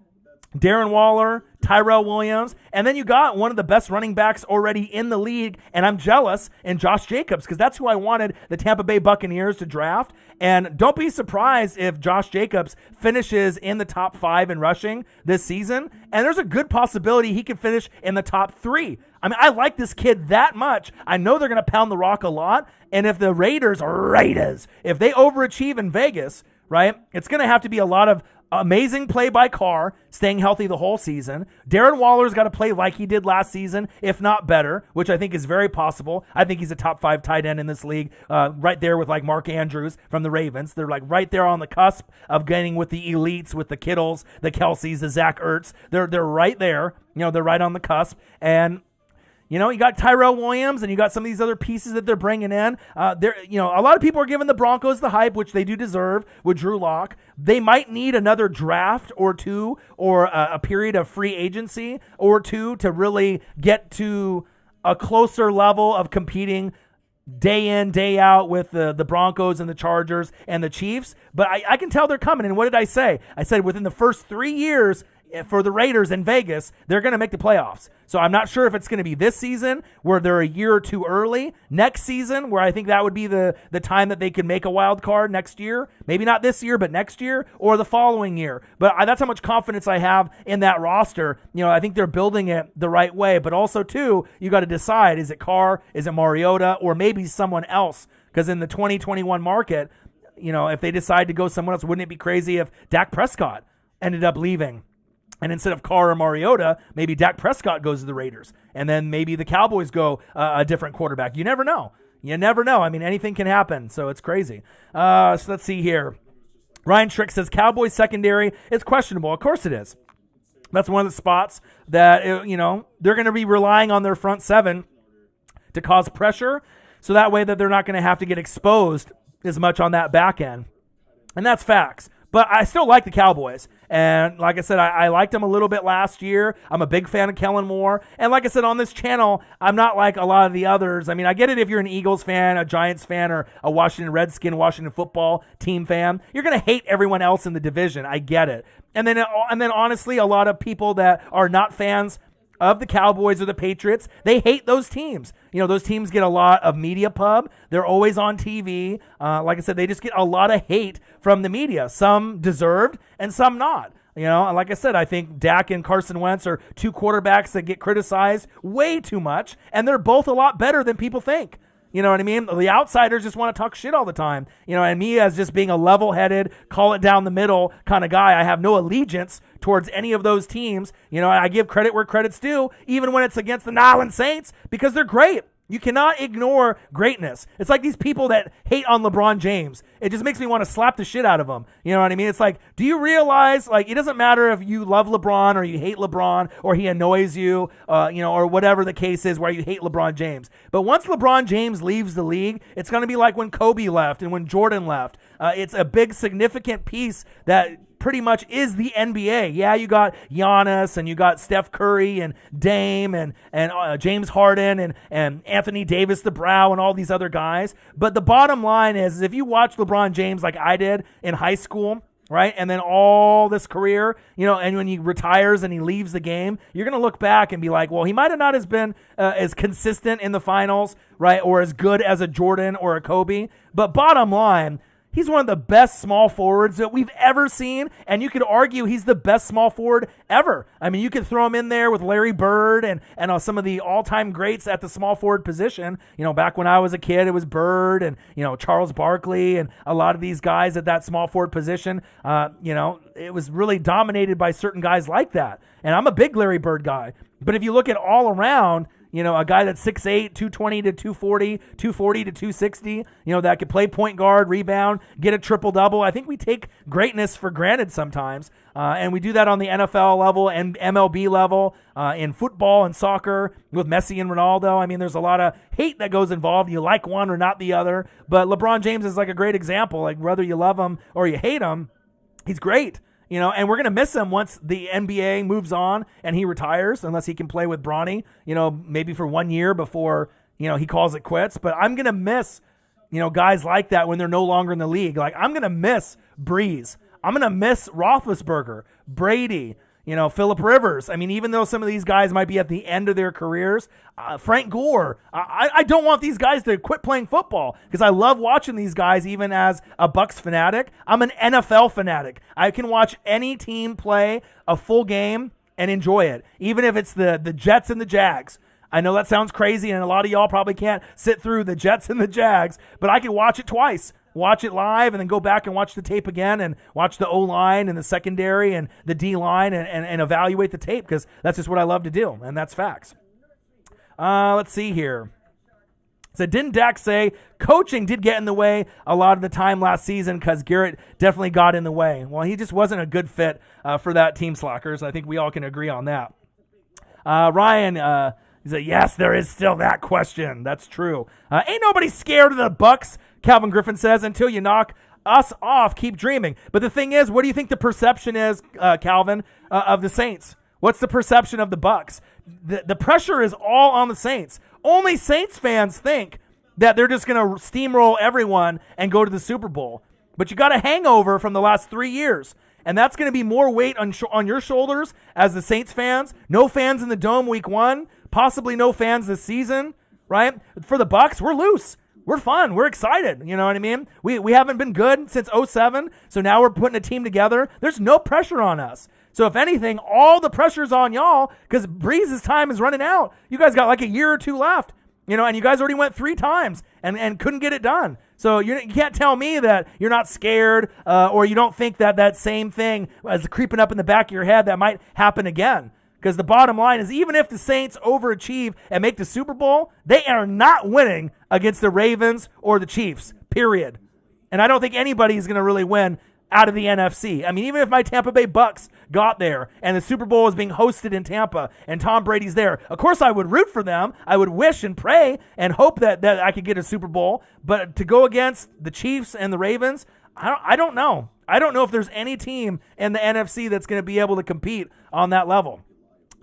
Darren Waller, Tyrell Williams, and then you got one of the best running backs already in the league, and I'm jealous, in Josh Jacobs, because that's who I wanted the Tampa Bay Buccaneers to draft. And don't be surprised if Josh Jacobs finishes in the top 5 in rushing this season, and there's a good possibility he could finish in the top 3. I mean, I like this kid that much. I know they're going to pound the rock a lot, and if the Raiders, if they overachieve in Vegas, right, it's going to have to be a lot of amazing play by Carr, staying healthy the whole season. Darren Waller's got to play like he did last season, if not better, which I think is very possible. I think he's a top 5 tight end in this league, right there with like Mark Andrews from the Ravens. They're like right there on the cusp of getting with the elites, with the Kittles, the Kelseys, the Zach Ertz. They're right there. They're right on the cusp. And you got Tyrell Williams and you got some of these other pieces that they're bringing in. A lot of people are giving the Broncos the hype, which they do deserve with Drew Lock. They might need another draft or two or a period of free agency or two to really get to a closer level of competing day in, day out with the Broncos and the Chargers and the Chiefs. But I can tell they're coming. And what did I say? I said within the first 3 years, for the Raiders in Vegas, they're going to make the playoffs. So I'm not sure if it's going to be this season where they're a year or two early. Next season, where I think that would be the time that they could make a wild card next year. Maybe not this year, but next year or the following year. But that's how much confidence I have in that roster. I think they're building it the right way. But also, too, you got to decide, is it Carr, is it Mariota, or maybe someone else? Because in the 2021 market, if they decide to go someone else, wouldn't it be crazy if Dak Prescott ended up leaving? And instead of Carr or Mariota, maybe Dak Prescott goes to the Raiders. And then maybe the Cowboys go a different quarterback. You never know. I mean, anything can happen. So it's crazy. So let's see here. Ryan Trick says Cowboys secondary is questionable. Of course it is. That's one of the spots that, they're going to be relying on their front 7 to cause pressure. So that way that they're not going to have to get exposed as much on that back end. And that's facts. But I still like the Cowboys. And like I said, I liked them a little bit last year. I'm a big fan of Kellen Moore. And like I said, on this channel, I'm not like a lot of the others. I mean, I get it if you're an Eagles fan, a Giants fan, or a Washington football team fan. You're going to hate everyone else in the division. I get it. And then honestly, a lot of people that are not fans of the Cowboys or the Patriots, they hate those teams. Those teams get a lot of media pub. They're always on TV. Like I said, they just get a lot of hate from the media. Some deserved and some not. Like I said, I think Dak and Carson Wentz are 2 quarterbacks that get criticized way too much, and they're both a lot better than people think. You know what I mean? The outsiders just want to talk shit all the time. And me as just being a level-headed, call it down the middle kind of guy, I have no allegiance towards any of those teams. I give credit where credit's due, even when it's against the New Orleans Saints, because they're great. You cannot ignore greatness. It's like these people that hate on LeBron James. It just makes me want to slap the shit out of them. You know what I mean? It's like, do you realize, like, it doesn't matter if you love LeBron or you hate LeBron or he annoys you, or whatever the case is where you hate LeBron James. But once LeBron James leaves the league, it's going to be like when Kobe left and when Jordan left. It's a big, significant piece that pretty much is the NBA. Yeah, you got Giannis and you got Steph Curry and Dame and James Harden and Anthony Davis, the Brow, and all these other guys. But the bottom line is if you watch LeBron James like I did in high school, right, and then all this career, and when he retires and he leaves the game, you're going to look back and be like, well, he might have not has been as consistent in the finals, right, or as good as a Jordan or a Kobe. But bottom line, he's one of the best small forwards that we've ever seen, and you could argue he's the best small forward ever. I mean, you could throw him in there with Larry Bird and some of the all-time greats at the small forward position. Back when I was a kid, it was Bird and, Charles Barkley and a lot of these guys at that small forward position. It was really dominated by certain guys like that. And I'm a big Larry Bird guy. But if you look at all around, a guy that's 6'8", 220 to 240, 240 to 260, that could play point guard, rebound, get a triple-double. I think we take greatness for granted sometimes, and we do that on the NFL level and MLB level, in football and soccer with Messi and Ronaldo. I mean, there's a lot of hate that goes involved. You like one or not the other, but LeBron James is like a great example. Like, whether you love him or you hate him, he's great. And we're going to miss him once the NBA moves on and he retires, unless he can play with Bronny, maybe for 1 year before, he calls it quits. But I'm going to miss, guys like that when they're no longer in the league. Like, I'm going to miss Breeze. I'm going to miss Roethlisberger, Brady, Phillip Rivers. I mean, even though some of these guys might be at the end of their careers, Frank Gore, I don't want these guys to quit playing football because I love watching these guys even as a Bucs fanatic. I'm an NFL fanatic. I can watch any team play a full game and enjoy it, even if it's the Jets and the Jags. I know that sounds crazy, and a lot of y'all probably can't sit through the Jets and the Jags, but I can watch it twice. Watch it live and then go back and watch the tape again and watch the O-line and the secondary and the D-line and evaluate the tape because that's just what I love to do, and that's facts. Let's see here. So didn't Dak say coaching did get in the way a lot of the time last season because Garrett definitely got in the way? Well, he just wasn't a good fit for that team, Slackers. I think we all can agree on that. Ryan, he said, yes, there is still that question. That's true. Ain't nobody scared of the Bucs, Calvin Griffin says, until you knock us off, keep dreaming. But the thing is, what do you think the perception is, Calvin, of the Saints? What's the perception of the Bucs? The pressure is all on the Saints. Only Saints fans think that they're just going to steamroll everyone and go to the Super Bowl. But you got a hangover from the last 3 years. And that's going to be more weight on your shoulders as the Saints fans. No fans in the Dome week 1. Possibly no fans this season, right? For the Bucs, we're loose. We're fun. We're excited. You know what I mean? We haven't been good since 2007, so now we're putting a team together. There's no pressure on us. So if anything, all the pressure's on y'all because Breeze's time is running out. You guys got like a year or two left, and you guys already went 3 times and couldn't get it done. So you can't tell me that you're not scared or you don't think that same thing is creeping up in the back of your head that might happen again. Because the bottom line is, even if the Saints overachieve and make the Super Bowl, they are not winning against the Ravens or the Chiefs, period. And I don't think anybody is going to really win out of the NFC. I mean, even if my Tampa Bay Bucks got there and the Super Bowl is being hosted in Tampa and Tom Brady's there, of course I would root for them. I would wish and pray and hope that I could get a Super Bowl. But to go against the Chiefs and the Ravens, I don't know. I don't know if there's any team in the NFC that's going to be able to compete on that level.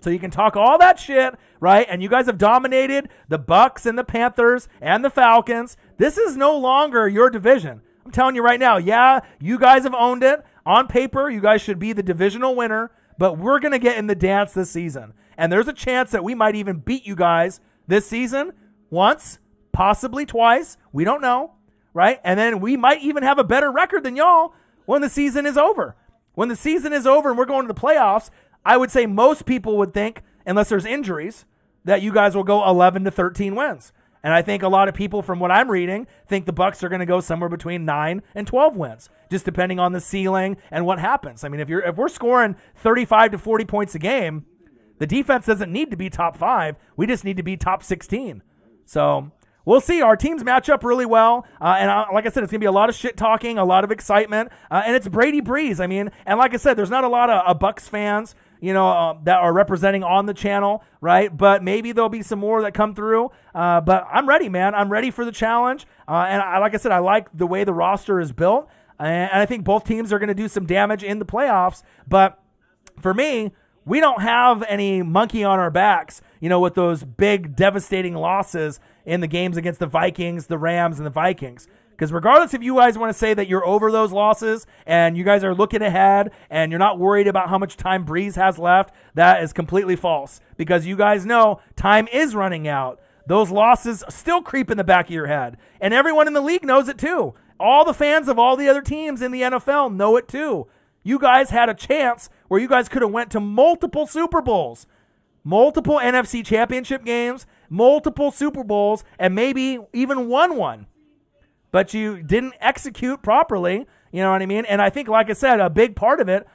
So you can talk all that shit, right? And you guys have dominated the Bucks and the Panthers and the Falcons. This is no longer your division. I'm telling you right now, yeah, you guys have owned it. On paper, you guys should be the divisional winner, but we're going to get in the dance this season. And there's a chance that we might even beat you guys this season once, possibly twice. We don't know, right? And then we might even have a better record than y'all when the season is over. When the season is over and we're going to the playoffs, I would say most people would think, unless there's injuries, that you guys will go 11 to 13 wins. And I think a lot of people, from what I'm reading, think the Bucs are going to go somewhere between 9 and 12 wins, just depending on the ceiling and what happens. I mean, if we're scoring 35 to 40 points a game, the defense doesn't need to be top 5. We just need to be top 16. So we'll see. Our teams match up really well. Like I said, it's going to be a lot of shit talking, a lot of excitement. And it's Brady Breeze. I mean, and like I said, there's not a lot of Bucs fans, that are representing on the channel, right? But maybe there'll be some more that come through. But I'm ready, man. I'm ready for the challenge. Like I said, I like the way the roster is built. And I think both teams are going to do some damage in the playoffs. But for me, we don't have any monkey on our backs, with those big, devastating losses in the games against the Vikings, the Rams, and the Vikings. Because regardless if you guys want to say that you're over those losses and you guys are looking ahead and you're not worried about how much time Breeze has left, that is completely false. Because you guys know time is running out. Those losses still creep in the back of your head. And everyone in the league knows it too. All the fans of all the other teams in the NFL know it too. You guys had a chance where you guys could have went to multiple Super Bowls, multiple NFC championship games, multiple Super Bowls, and maybe even won one. But you didn't execute properly, you know what I mean? And I think, like I said, a big part of it,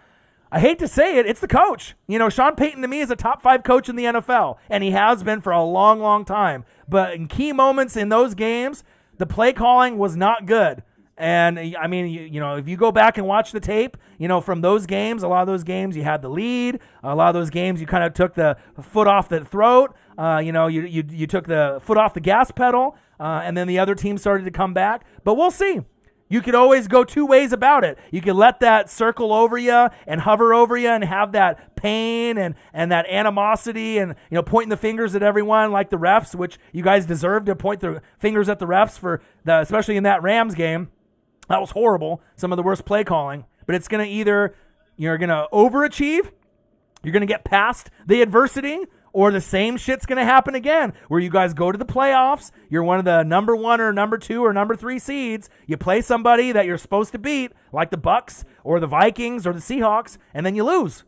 I hate to say it, it's the coach. Sean Payton to me is a top 5 coach in the NFL, and he has been for a long, long time. But in key moments in those games, the play calling was not good. And, I mean, if you go back and watch the tape, from those games, a lot of those games you had the lead. A lot of those games you kind of took the foot off the throat. You took the foot off the gas pedal, and then the other team started to come back. But we'll see. You could always go two ways about it. You could let that circle over you and hover over you and have that pain and that animosity and, pointing the fingers at everyone like the refs, which you guys deserve to point the fingers at the refs especially in that Rams game. That was horrible. Some of the worst play calling. But it's going to either you're going to overachieve, you're going to get past the adversity, or the same shit's going to happen again, where you guys go to the playoffs, you're one of the number 1 or number 2 or number 3 seeds, you play somebody that you're supposed to beat, like the Bucs or the Vikings or the Seahawks, and then you lose.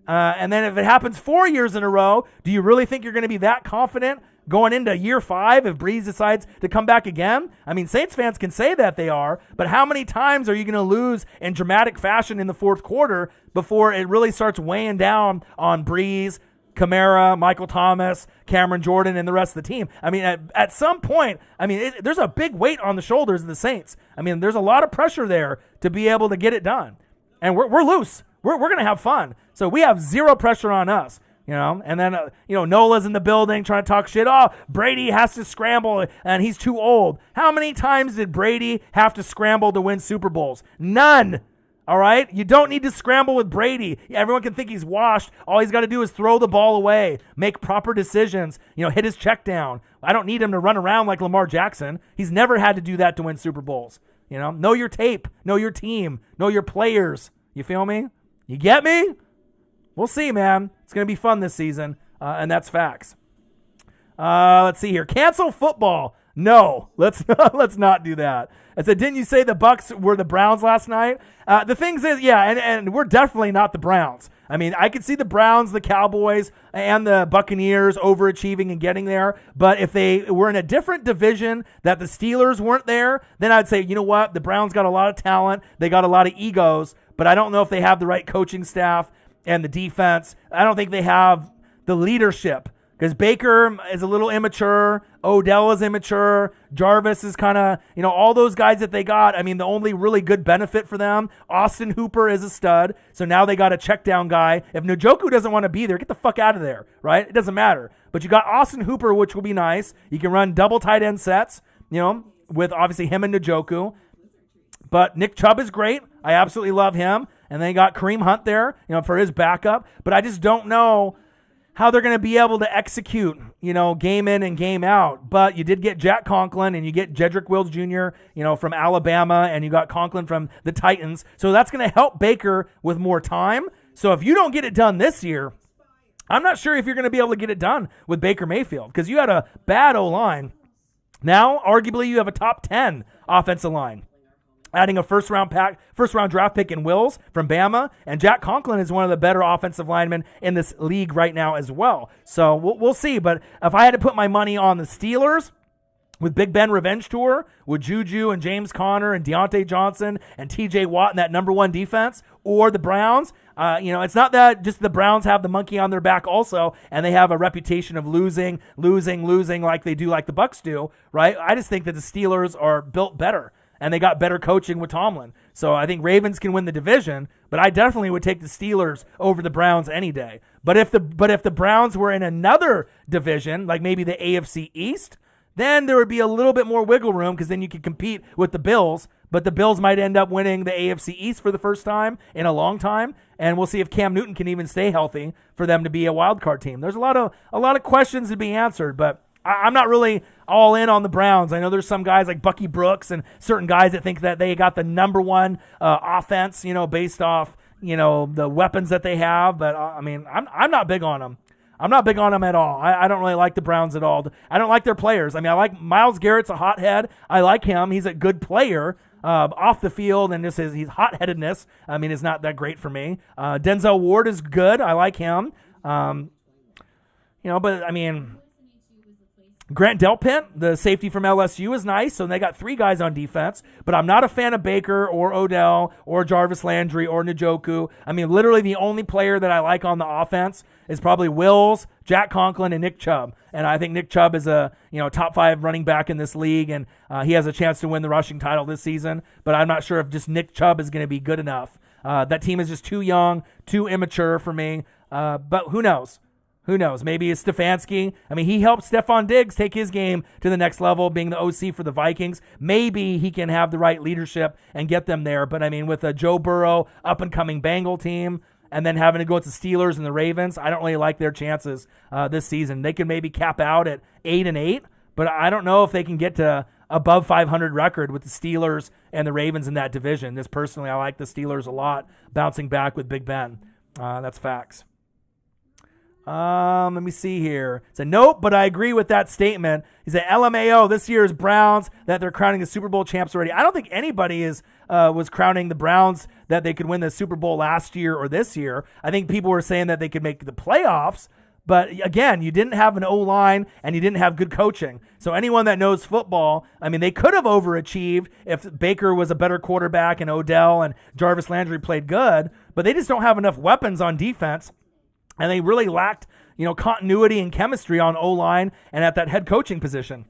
And then if it happens 4 years in a row, do you really think you're going to be that confident going into year 5 if Breeze decides to come back again? I mean, Saints fans can say that they are, but how many times are you going to lose in dramatic fashion in the fourth quarter before it really starts weighing down on Breeze, Kamara, Michael Thomas, Cameron Jordan, and the rest of the team? I mean, at some point, there's a big weight on the shoulders of the Saints. I mean, there's a lot of pressure there to be able to get it done. And we're loose. We're going to have fun. So we have zero pressure on us. And then, Nola's in the building trying to talk shit. Oh, Brady has to scramble and he's too old. How many times did Brady have to scramble to win Super Bowls? None. All right? You don't need to scramble with Brady. Everyone can think he's washed. All he's got to do is throw the ball away, make proper decisions, hit his check down. I don't need him to run around like Lamar Jackson. He's never had to do that to win Super Bowls. Know your tape, know your team, know your players. You feel me? You get me? We'll see, man. It's going to be fun this season, and that's facts. Let's see here. Cancel football. No, let's not do that. I said, didn't you say the Bucs were the Browns last night? The thing is, yeah, and we're definitely not the Browns. I mean, I could see the Browns, the Cowboys, and the Buccaneers overachieving and getting there. But if they were in a different division, that the Steelers weren't there, then I'd say, you know what? The Browns got a lot of talent. They got a lot of egos, but I don't know if they have the right coaching staff and the defense. I don't think they have the leadership. Because Baker is a little immature. Odell is immature. Jarvis is kind of, all those guys that they got. I mean, the only really good benefit for them, Austin Hooper is a stud. So now they got a check down guy. If Njoku doesn't want to be there, get the fuck out of there, right? It doesn't matter. But you got Austin Hooper, which will be nice. You can run double tight end sets, with obviously him and Njoku. But Nick Chubb is great. I absolutely love him. And then you got Kareem Hunt there, for his backup. But I just don't know how they're going to be able to execute, game in and game out. But you did get Jack Conklin, and you get Jedrick Wills Jr., from Alabama, and you got Conklin from the Titans. So that's going to help Baker with more time. So if you don't get it done this year, I'm not sure if you're going to be able to get it done with Baker Mayfield, because you had a bad O-line. Now, arguably, you have a top 10 offensive line. Adding a first-round draft pick in Wills from Bama, and Jack Conklin is one of the better offensive linemen in this league right now as well. So we'll see. But if I had to put my money on the Steelers with Big Ben Revenge Tour, with Juju and James Conner and Deontay Johnson and T.J. Watt in that number 1 defense, or the Browns, It's not that just the Browns have the monkey on their back also, and they have a reputation of losing like they do, like the Bucs do, right? I just think that the Steelers are built better, and they got better coaching with Tomlin. So I think Ravens can win the division, but I definitely would take the Steelers over the Browns any day. But if the Browns were in another division, like maybe the AFC East, then there would be a little bit more wiggle room, because then you could compete with the Bills, but the Bills might end up winning the AFC East for the first time in a long time, and we'll see if Cam Newton can even stay healthy for them to be a wild card team. There's a lot of questions to be answered, but I'm not really all in on the Browns. I know there's some guys like Bucky Brooks and certain guys that think that they got the number one offense, based off, the weapons that they have, but I'm not big on them. I'm not big on them at all. I don't really like the Browns at all. I don't like their players. I like Myles Garrett's a hothead. I like him. He's a good player off the field, and his hot-headedness, is not that great for me. Denzel Ward is good. I like him. Grant Delpit, the safety from LSU, is nice, so they got 3 guys on defense, but I'm not a fan of Baker or Odell or Jarvis Landry or Njoku. Literally the only player that I like on the offense is probably Wills, Jack Conklin, and Nick Chubb. And I think Nick Chubb is a top 5 running back in this league, and he has a chance to win the rushing title this season, but I'm not sure if just Nick Chubb is going to be good enough. That team is just too young, too immature for me, but who knows? Who knows? Maybe it's Stefanski. He helped Stephon Diggs take his game to the next level, being the OC for the Vikings. Maybe he can have the right leadership and get them there. But, with a Joe Burrow up-and-coming Bengal team and then having to go with the Steelers and the Ravens, I don't really like their chances this season. They could maybe cap out at 8-8, but I don't know if they can get to above 500 record with the Steelers and the Ravens in that division. Personally, I like the Steelers a lot, bouncing back with Big Ben. That's facts. Let me see here. He said, nope, but I agree with that statement. He said, LMAO, this year's Browns, that they're crowning the Super Bowl champs already. I don't think anybody was crowning the Browns that they could win the Super Bowl last year or this year. I think people were saying that they could make the playoffs, but again, you didn't have an O-line and you didn't have good coaching. So anyone that knows football, they could have overachieved if Baker was a better quarterback and Odell and Jarvis Landry played good, but they just don't have enough weapons on defense. And they really lacked, continuity and chemistry on O-line and at that head coaching position.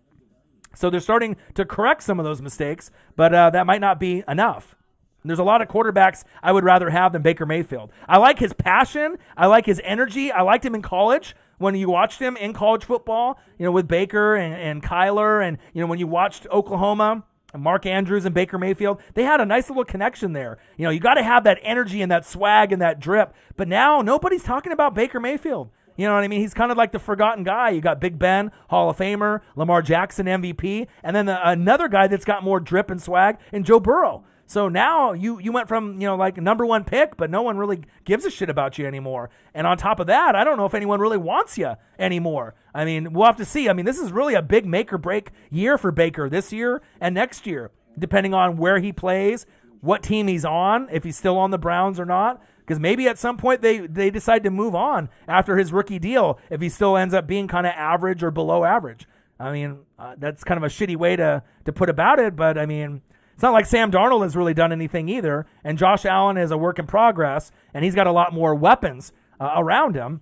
So they're starting to correct some of those mistakes, but that might not be enough. And there's a lot of quarterbacks I would rather have than Baker Mayfield. I like his passion. I like his energy. I liked him in college when you watched him in college football, with Baker and Kyler. And, when you watched Oklahoma, Mark Andrews and Baker Mayfield, they had a nice little connection there. You got to have that energy and that swag and that drip. But now nobody's talking about Baker Mayfield. You know what I mean? He's kind of like the forgotten guy. You got Big Ben, Hall of Famer, Lamar Jackson, MVP, and then another guy that's got more drip and swag, and Joe Burrow. So now you went from, like number 1 pick, but no one really gives a shit about you anymore. And on top of that, I don't know if anyone really wants you anymore. We'll have to see. This is really a big make or break year for Baker this year and next year, depending on where he plays, what team he's on, if he's still on the Browns or not. Because maybe at some point they decide to move on after his rookie deal if he still ends up being kind of average or below average. That's kind of a shitty way to put about it, but it's not like Sam Darnold has really done anything either, and Josh Allen is a work in progress, and he's got a lot more weapons around him,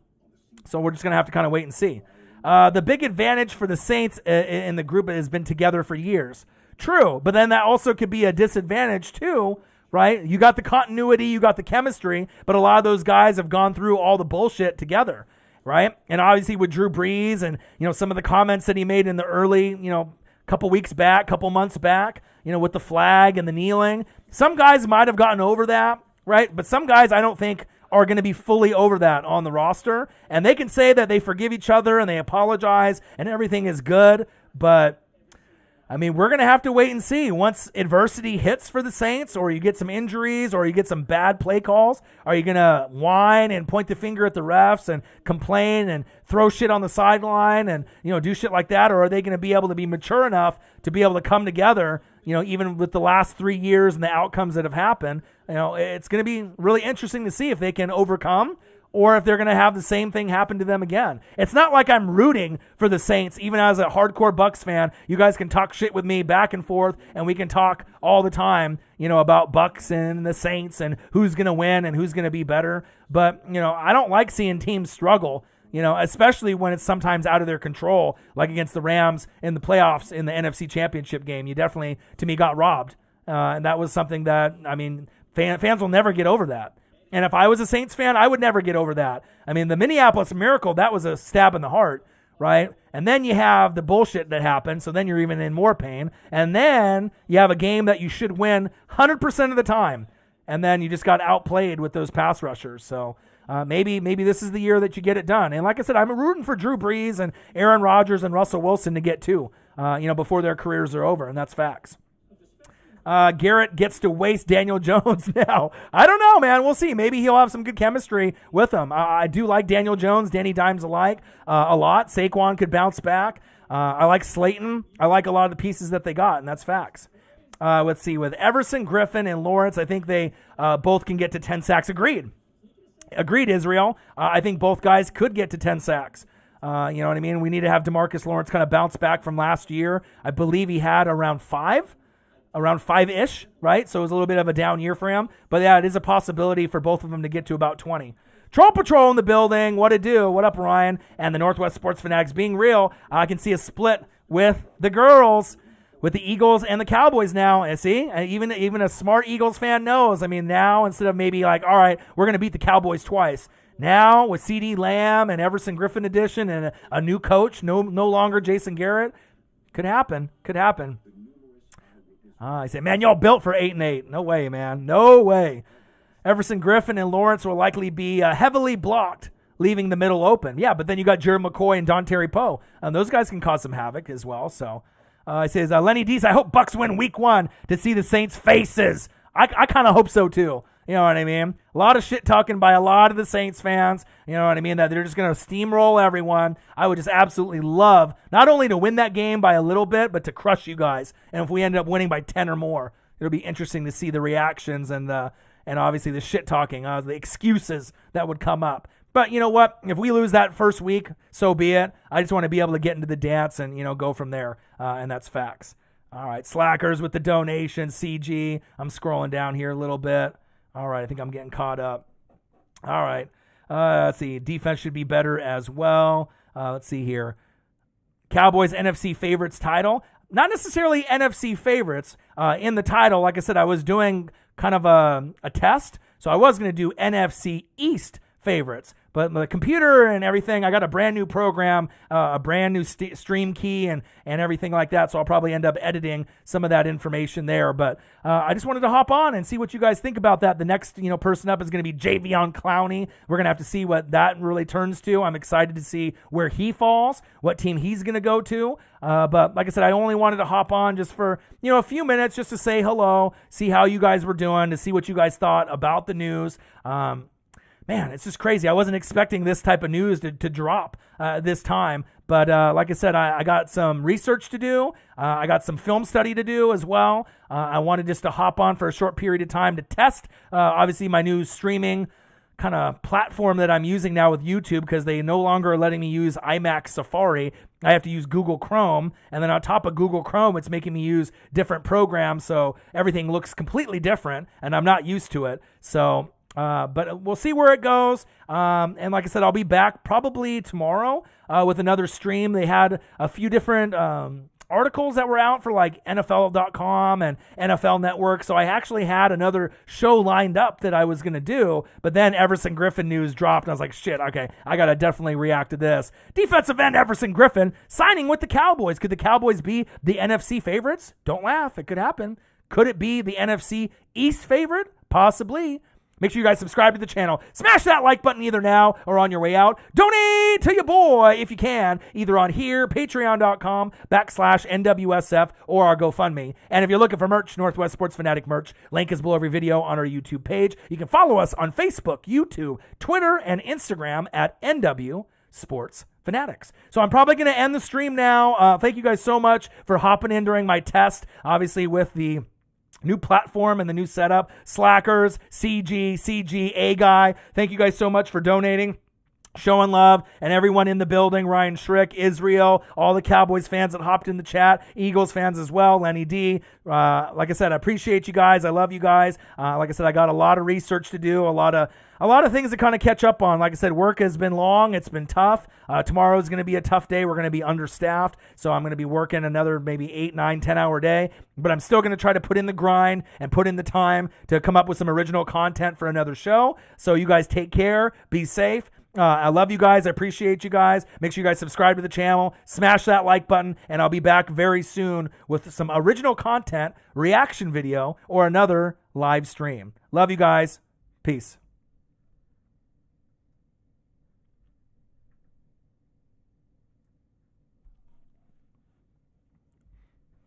so we're just going to have to kind of wait and see. The big advantage for the Saints in the group has been together for years. True, but then that also could be a disadvantage too, right? You got the continuity, you got the chemistry, but a lot of those guys have gone through all the bullshit together, right? And obviously with Drew Brees and, some of the comments that he made in the early, couple months back, with the flag and the kneeling. Some guys might have gotten over that, right? But some guys I don't think are going to be fully over that on the roster. And they can say that they forgive each other and they apologize and everything is good. But, we're going to have to wait and see. Once adversity hits for the Saints, or you get some injuries, or you get some bad play calls, are you going to whine and point the finger at the refs and complain and throw shit on the sideline and, do shit like that? Or are they going to be able to be mature enough to be able to come together, even with the last 3 years and the outcomes that have happened? It's going to be really interesting to see if they can overcome, or if they're going to have the same thing happen to them again. It's not like I'm rooting for the Saints, even as a hardcore Bucs fan. You guys can talk shit with me back and forth, and we can talk all the time, about Bucs and the Saints and who's going to win and who's going to be better. But, I don't like seeing teams struggle, especially when it's sometimes out of their control, like against the Rams in the playoffs in the NFC Championship game. You definitely, to me, got robbed. And that was something that, fans will never get over that. And if I was a Saints fan, I would never get over that. The Minneapolis Miracle, that was a stab in the heart, right? And then you have the bullshit that happened, so then you're even in more pain. And then you have a game that you should win 100% of the time, and then you just got outplayed with those pass rushers. So maybe this is the year that you get it done. And like I said, I'm rooting for Drew Brees and Aaron Rodgers and Russell Wilson to get two, before their careers are over, and that's facts. Garrett gets to waste Daniel Jones now. I don't know, man. We'll see. Maybe he'll have some good chemistry with him. I do like Daniel Jones, Danny Dimes alike, a lot. Saquon could bounce back. I like Slayton. I like a lot of the pieces that they got, and that's facts. Let's see. With Everson, Griffen, and Lawrence, I think they both can get to 10 sacks. Agreed, Israel. I think both guys could get to 10 sacks. You know what I mean? We need to have DeMarcus Lawrence kind of bounce back from last year. I believe he had around 5-ish, right? So it was a little bit of a down year for him. But yeah, it is a possibility for both of them to get to about 20. Troll Patrol in the building. What to do? What up, Ryan? And the Northwest Sports Fanatics being real. I can see a split with the girls, with the Eagles and the Cowboys now. And see, even a smart Eagles fan knows. Now instead of maybe like, all right, we're going to beat the Cowboys twice. Now with CD Lamb and Everson Griffen edition and a new coach, no longer Jason Garrett, could happen. I say, man, y'all built for 8-8. No way, man. No way. Everson Griffen and Lawrence will likely be heavily blocked, leaving the middle open. Yeah, but then you got Jared McCoy and Dontari Poe. Those guys can cause some havoc as well. So he says, Lenny Dees, I hope Bucs win week 1 to see the Saints' faces. I kind of hope so, too. You know what I mean? A lot of shit talking by a lot of the Saints fans, you know what I mean, that they're just going to steamroll everyone. I would just absolutely love not only to win that game by a little bit, but to crush you guys. And if we end up winning by 10 or more, it'll be interesting to see the reactions and obviously the shit talking, the excuses that would come up. But you know what? If we lose that first week, so be it. I just want to be able to get into the dance and, go from there. And that's facts. All right, Slackers with the donation, CG. I'm scrolling down here a little bit. All right, I think I'm getting caught up. All right, let's see. Defense should be better as well. Let's see here. Cowboys NFC favorites title. Not necessarily NFC favorites in the title. Like I said, I was doing kind of a test. So I was going to do NFC East favorites. But the computer and everything, I got a brand new program, a brand new stream key and everything like that. So I'll probably end up editing some of that information there. But I just wanted to hop on and see what you guys think about that. The next person up is going to be Javion Clowney. We're going to have to see what that really turns to. I'm excited to see where he falls, what team he's going to go to. But like I said, I only wanted to hop on just for a few minutes just to say hello, see how you guys were doing, to see what you guys thought about the news. Man, it's just crazy. I wasn't expecting this type of news to drop this time. But like I said, I got some research to do. I got some film study to do as well. I wanted just to hop on for a short period of time to test, obviously, my new streaming kind of platform that I'm using now with YouTube, because they no longer are letting me use iMac Safari. I have to use Google Chrome. And then on top of Google Chrome, it's making me use different programs. So everything looks completely different, and I'm not used to it. So... but we'll see where it goes. And like I said, I'll be back probably tomorrow with another stream. They had a few different articles that were out for like NFL.com and NFL Network. So I actually had another show lined up that I was going to do. But then Everson Griffen news dropped. And I was like, shit, okay, I got to definitely react to this. Defensive end Everson Griffen signing with the Cowboys. Could the Cowboys be the NFC favorites? Don't laugh. It could happen. Could it be the NFC East favorite? Possibly. Make sure you guys subscribe to the channel. Smash that like button either now or on your way out. Donate to your boy if you can, either on here, patreon.com/NWSF, or our GoFundMe. And if you're looking for merch, Northwest Sports Fanatic merch, link is below every video on our YouTube page. You can follow us on Facebook, YouTube, Twitter, and Instagram at NW Sports Fanatics. So I'm probably going to end the stream now. Thank you guys so much for hopping in during my test, obviously with the new platform and the new setup. Slackers, CG, A Guy. Thank you guys so much for donating, showing love, and everyone in the building, Ryan Schrick, Israel, all the Cowboys fans that hopped in the chat, Eagles fans as well, Lenny D. Like I said, I appreciate you guys. I love you guys. Like I said, I got a lot of research to do, a lot of things to kind of catch up on. Like I said, work has been long. It's been tough. Tomorrow is going to be a tough day. We're going to be understaffed, so I'm going to be working another maybe 8, 9, 10-hour day, but I'm still going to try to put in the grind and put in the time to come up with some original content for another show. So you guys take care. Be safe. I love you guys. I appreciate you guys. Make sure you guys subscribe to the channel, smash that like button, and I'll be back very soon with some original content, reaction video, or another live stream. Love you guys. Peace.